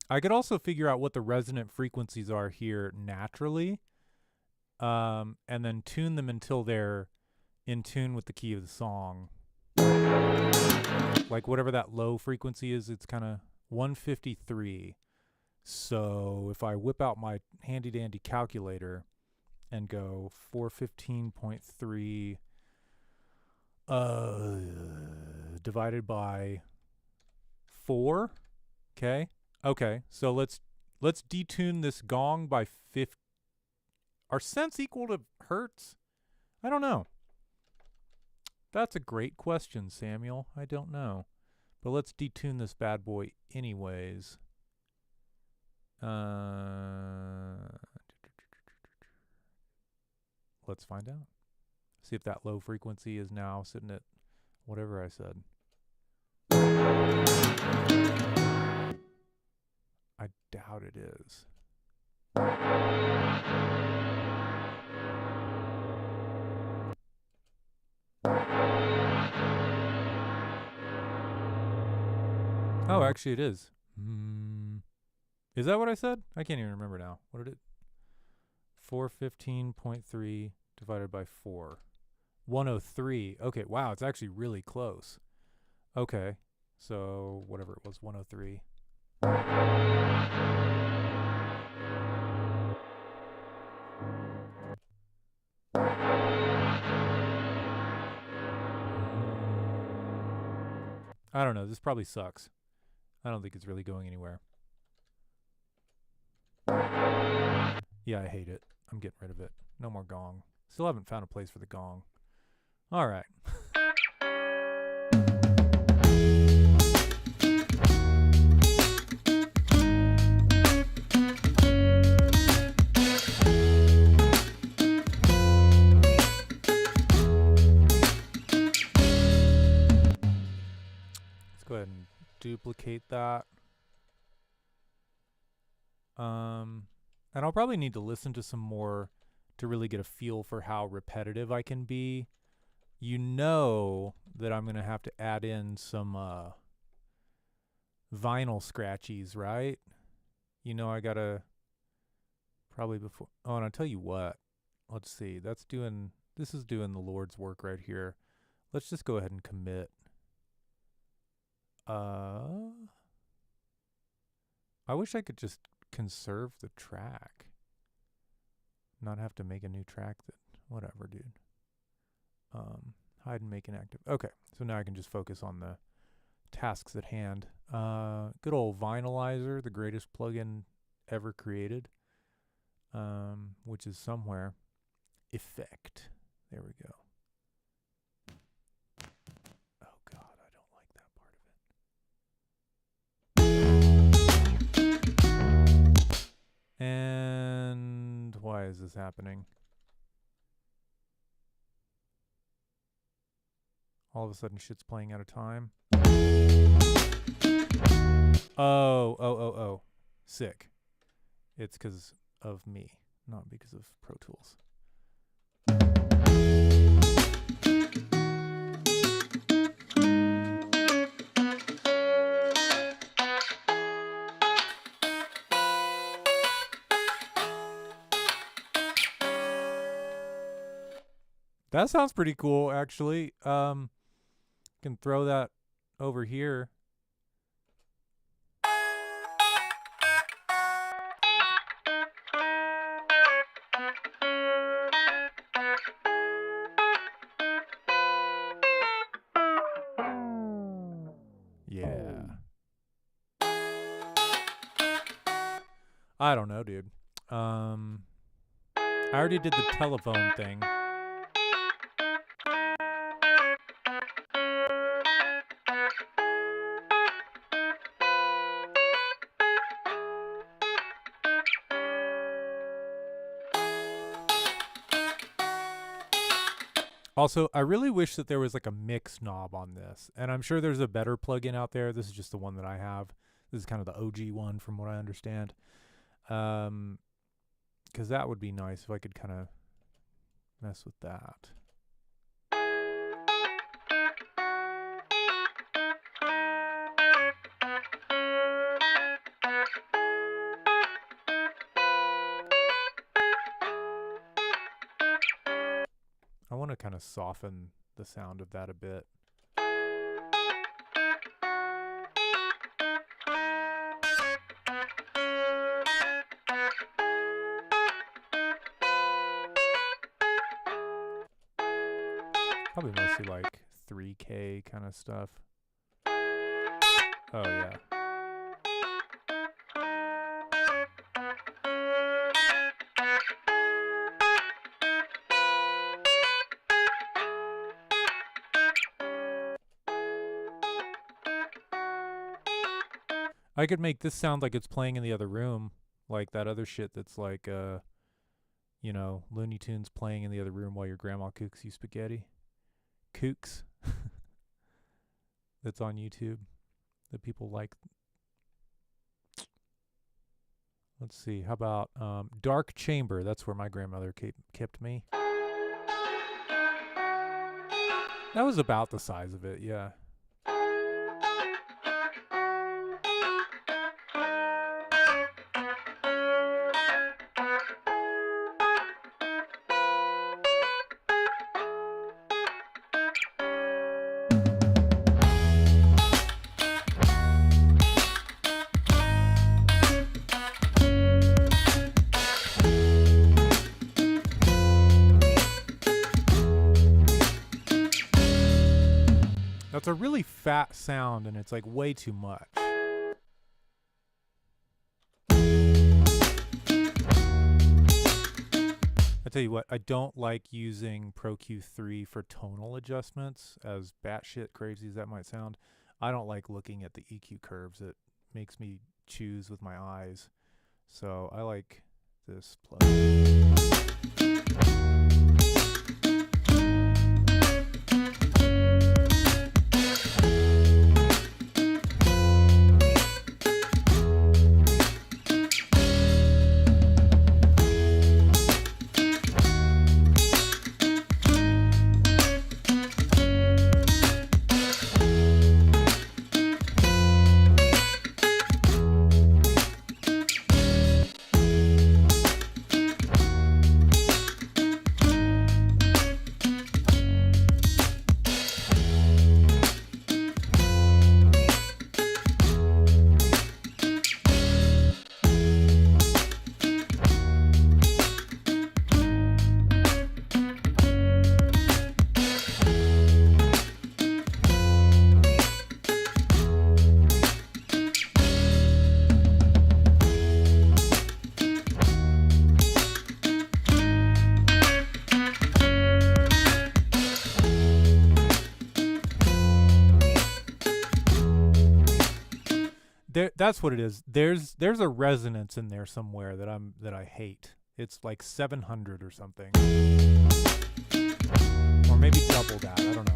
I could also figure out what the resonant frequencies are here naturally, and then tune them until they're in tune with the key of the song. Like whatever that low frequency is, it's kind of 153. So if I whip out my handy dandy calculator and go 415.3 divided by 4, okay? Okay, so let's detune this gong by 50. Are cents equal to hertz? I don't know. That's a great question, Samuel. I don't know. But let's detune this bad boy anyways. Let's find out. See if that low frequency is now sitting at whatever I said. I doubt it is. Oh, actually it is. Is that what I said? I can't even remember now. What did it? 415.3 divided by 4. 103. Okay, wow, it's actually really close. Okay, so whatever it was, 103. I don't know, this probably sucks. I don't think it's really going anywhere. Yeah, I hate it. I'm getting rid of it. No more gong. Still haven't found a place for the gong. All right. And I'll probably need to listen to some more to really get a feel for how repetitive I can be. You know that I'm going to have to add in some vinyl scratchies, right? You know I got to probably before... Oh, and I'll tell you what. Let's see. This is doing the Lord's work right here. Let's just go ahead and commit. I wish I could just conserve the track. Not have to make a new track whatever, dude. Hide and make inactive. Okay, so now I can just focus on the tasks at hand. Good old Vinylizer, the greatest plugin ever created, which is somewhere. Effect. There we go. Oh God, I don't like that part of it. And why is this happening? All of a sudden shit's playing out of time. Oh. Sick. It's because of me, not because of Pro Tools. That sounds pretty cool, actually. Can throw that over here. Yeah. I don't know, dude. I already did the telephone thing. Also, I really wish that there was like a mix knob on this, and I'm sure there's a better plugin out there. This is just the one that I have. This is kind of the OG one from what I understand. Because that would be nice if I could kind of mess with that. I want to kind of soften the sound of that a bit. Probably mostly like 3K kind of stuff. Oh yeah. I could make this sound like it's playing in the other room, like that other shit that's like, you know, Looney Tunes playing in the other room while your grandma cooks you spaghetti. Kooks. That's on YouTube that people like. Let's see. How about Dark Chamber? That's where my grandmother kept me. That was about the size of it, yeah. That's a really fat sound, and it's like way too much. I tell you what, I don't like using Pro Q3 for tonal adjustments, as batshit crazy as that might sound. I don't like looking at the EQ curves. It makes me choose with my eyes. So I like this plugin. That's what it is. There's a resonance in there somewhere that I hate. It's like 700 or something, or maybe double that. I don't know.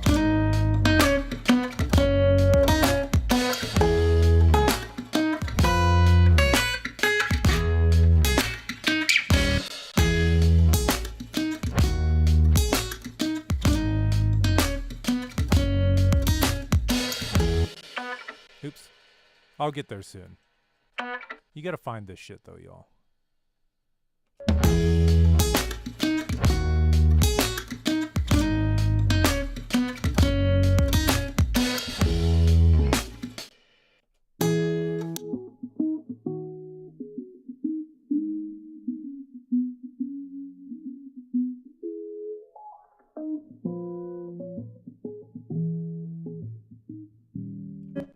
Oops. I'll get there soon. You gotta find this shit though, y'all.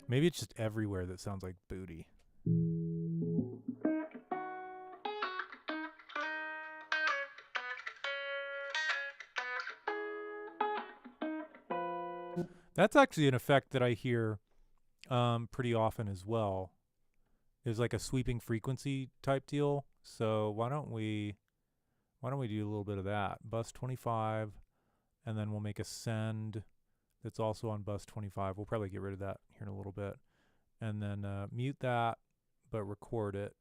Maybe it's just everywhere that sounds like booty. That's actually an effect that I hear pretty often as well. It's like a sweeping frequency type deal. So why don't we do a little bit of that? Bus 25, and then we'll make a send that's also on bus 25. We'll probably get rid of that here in a little bit. And then mute that, but record it.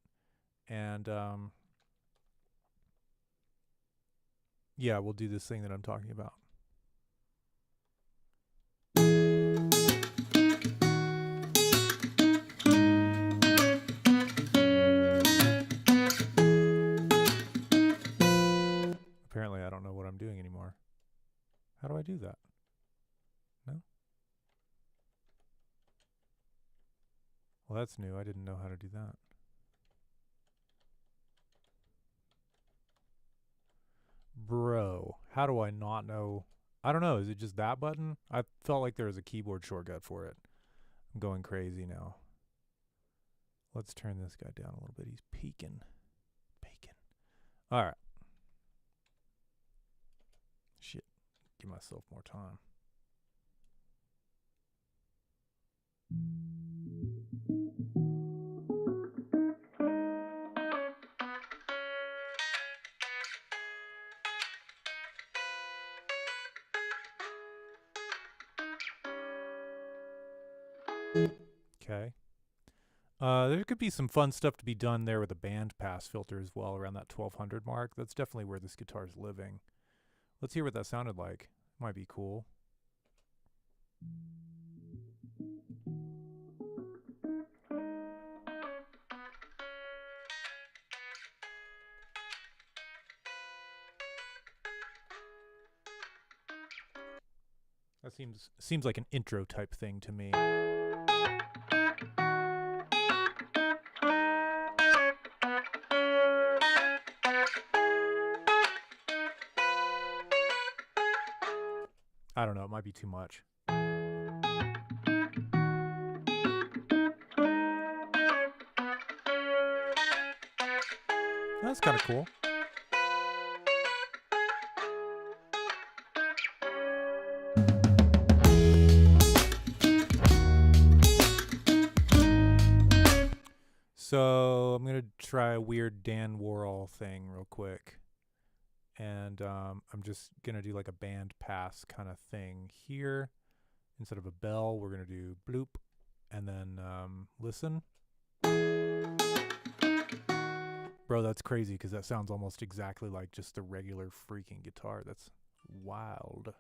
And yeah, we'll do this thing that I'm talking about. Apparently, I don't know what I'm doing anymore. How do I do that? No? Well, that's new. I didn't know how to do that. Bro, how do I not know? I don't know. Is it just that button? I felt like there was a keyboard shortcut for it. I'm going crazy now. Let's turn this guy down a little bit. He's peeking. All right. Shit. Give myself more time. Okay. There could be some fun stuff to be done there with a band pass filter as well around that 1200 mark. That's definitely where this guitar is living. Let's hear what that sounded like. Might be cool. That seems like an intro type thing to me. I don't know, it might be too much. That's kind of cool. So I'm going to try a weird Dan Worrell thing real quick. And I'm just going to do like a band pass kind of thing here. Instead of a bell, we're going to do bloop and then listen. Bro, that's crazy because that sounds almost exactly like just a regular freaking guitar. That's wild.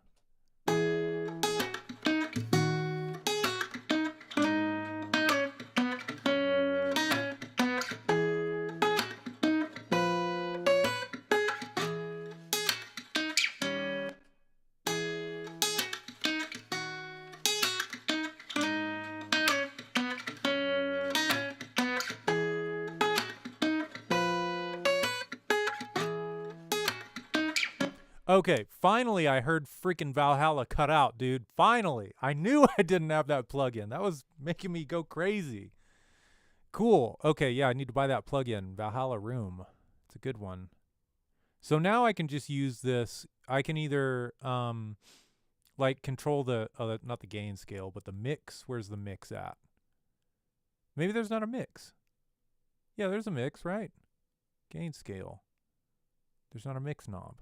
Okay, finally I heard freaking Valhalla cut out, dude. Finally. I knew I didn't have that plugin. That was making me go crazy. Cool. Okay, yeah, I need to buy that plugin, Valhalla Room. It's a good one. So now I can just use this. I can either like control the not the gain scale, but the mix. Where's the mix at? Maybe there's not a mix. Yeah, there's a mix, right? Gain scale. There's not a mix knob.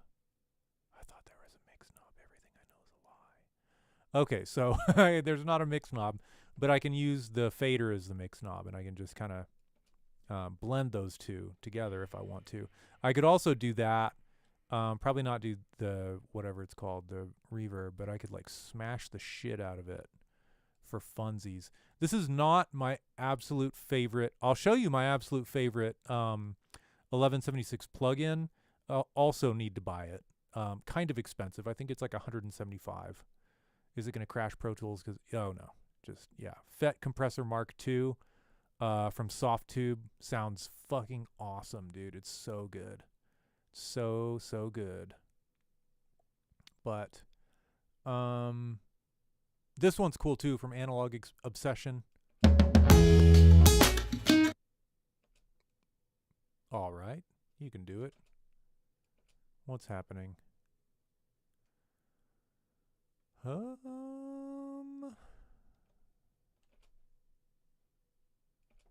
I thought there was a mix knob. Everything I know is a lie. Okay, so there's not a mix knob, but I can use the fader as the mix knob, and I can just kind of blend those two together if I want to. I could also do that. Probably not do the whatever it's called, the reverb, but I could like smash the shit out of it for funsies. This is not my absolute favorite. I'll show you my absolute favorite 1176 plugin. Also need to buy it. Kind of expensive. I think it's like 175. Is it going to crash Pro Tools? Oh no, just yeah. FET Compressor Mark II from Softtube sounds fucking awesome, dude. It's so good, so good. But this one's cool too, from Analog Obsession. All right, you can do it. What's happening?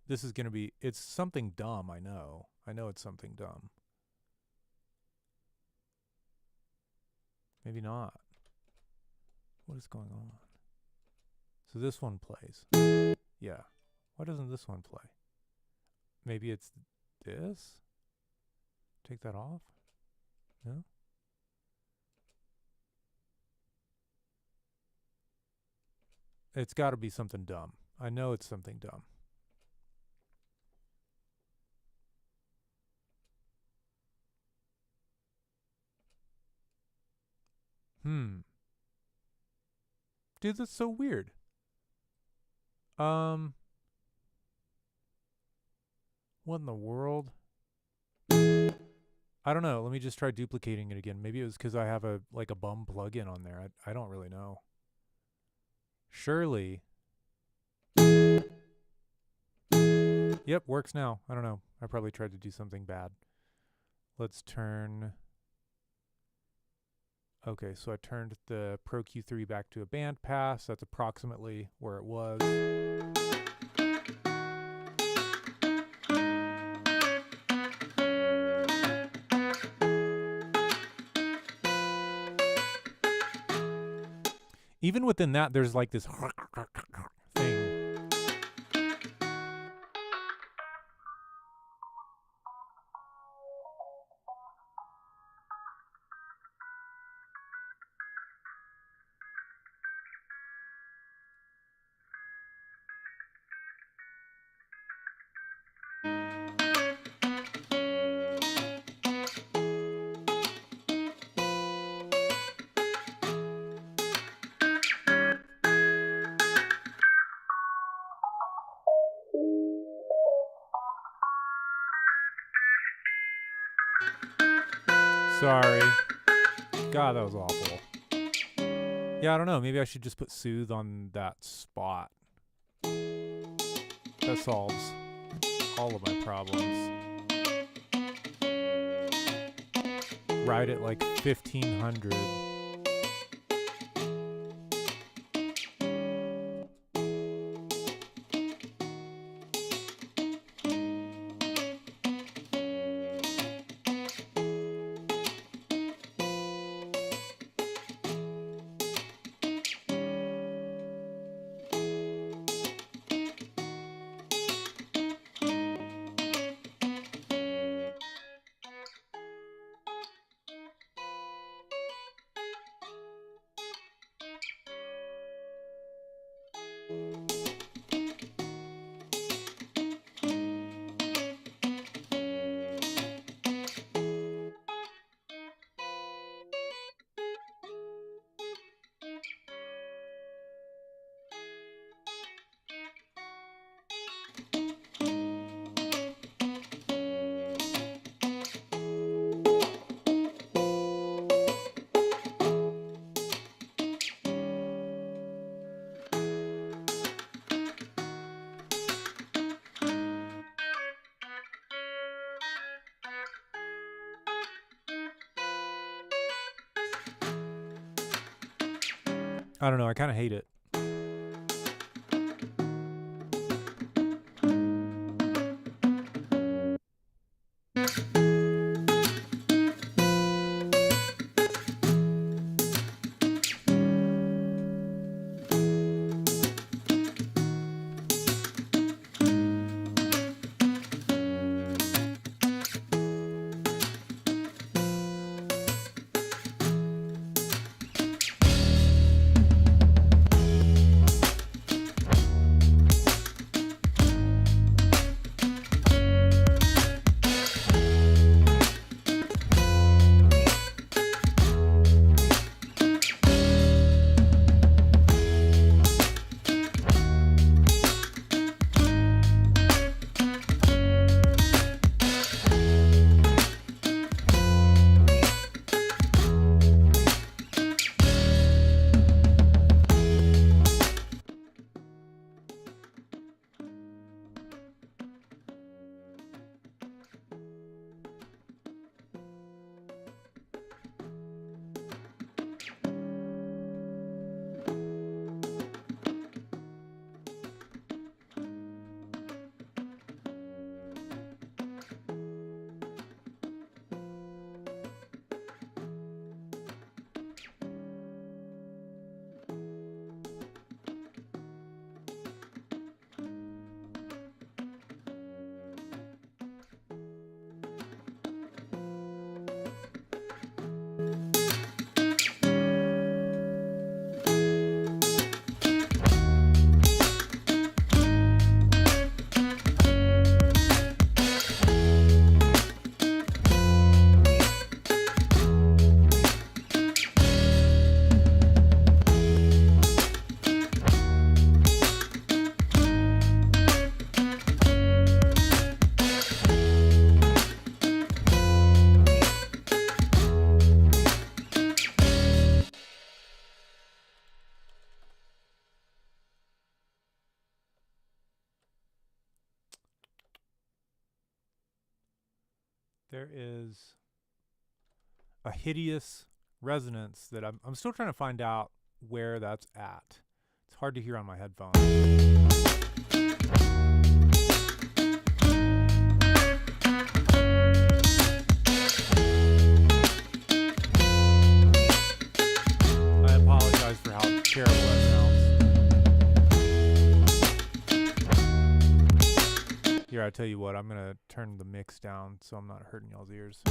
This is going to be, it's something dumb, I know. I know it's something dumb. Maybe not. What is going on? So this one plays. Yeah. Why doesn't this one play? Maybe it's this? Take that off? No? It's got to be something dumb. I know it's something dumb. Dude, that's so weird. What in the world? I don't know. Let me just try duplicating it again. Maybe it was because I have a bum plugin on there. I don't really know. Surely. Yep, works now. I don't know. I probably tried to do something bad. Let's turn. Okay, so I turned the Pro Q3 back to a band pass. That's approximately where it was. Even within that, there's like this thing. Sorry. God, that was awful. Yeah, I don't know. Maybe I should just put Soothe on that spot. That solves all of my problems. Ride it like 1500. I don't know. I kind of hate it. There is a hideous resonance that I'm still trying to find out where that's at. It's hard to hear on my headphones. I apologize for how terrible that sounds. Here, I tell you what, I'm going to turn the mix down so I'm not hurting y'all's ears.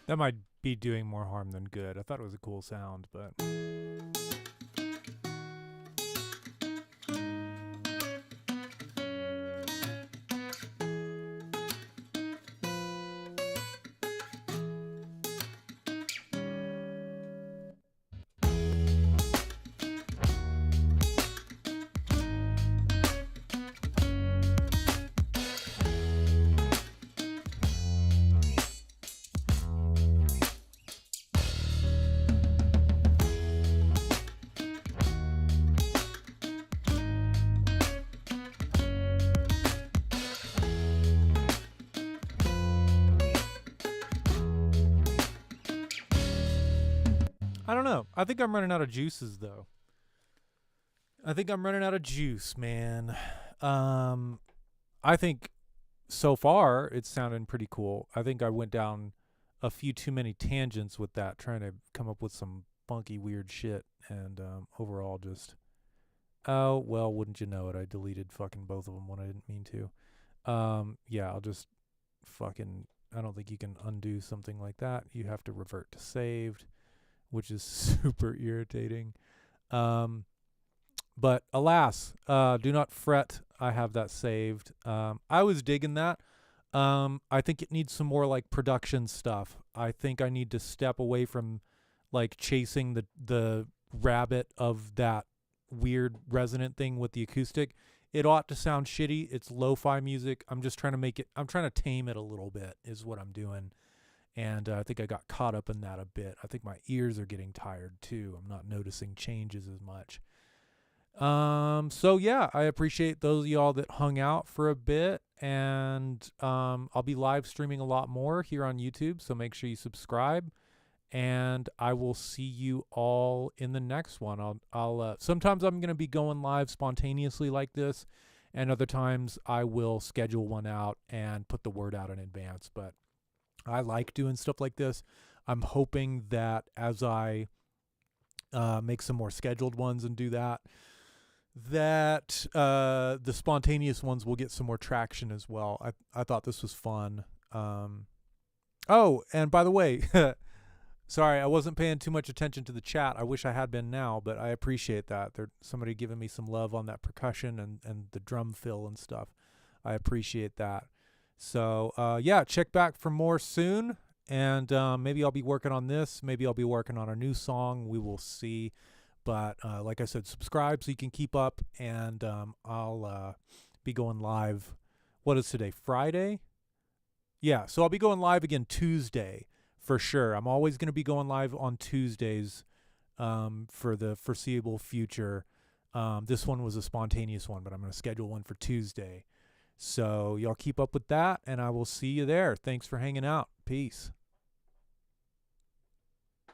That might be doing more harm than good. I thought it was a cool sound, but... I don't know. I think I'm running out of juices though. I think I'm running out of juice, man. I think so far it's sounding pretty cool. I think I went down a few too many tangents with that, trying to come up with some funky, weird shit, and overall just, oh well, wouldn't you know it? I deleted fucking both of them when I didn't mean to. Yeah, I'll just fucking. I don't think you can undo something like that. You have to revert to saved, which is super irritating. But alas, do not fret. I have that saved. I was digging that. I think it needs some more like production stuff. I think I need to step away from like chasing the rabbit of that weird resonant thing with the acoustic. It ought to sound shitty. It's lo-fi music. I'm just trying to make it. I'm trying to tame it a little bit. Is what I'm doing. And I think I got caught up in that a bit. I think my ears are getting tired too. I'm not noticing changes as much. So yeah, I appreciate those of y'all that hung out for a bit, and I'll be live streaming a lot more here on YouTube, so make sure you subscribe, and I will see you all in the next one. I'll sometimes I'm going to be going live spontaneously like this, and other times I will schedule one out and put the word out in advance, but I like doing stuff like this. I'm hoping that as I make some more scheduled ones and do that, the spontaneous ones will get some more traction as well. I thought this was fun. Oh, and by the way, sorry, I wasn't paying too much attention to the chat. I wish I had been now, but I appreciate that. There's somebody giving me some love on that percussion and the drum fill and stuff. I appreciate that. So, yeah, check back for more soon. And maybe I'll be working on this. Maybe I'll be working on a new song. We will see. But like I said, subscribe so you can keep up. And I'll be going live. What is today? Friday? Yeah, so I'll be going live again Tuesday for sure. I'm always going to be going live on Tuesdays for the foreseeable future. This one was a spontaneous one, but I'm going to schedule one for Tuesday. So y'all keep up with that, and I will see you there. Thanks for hanging out. Peace.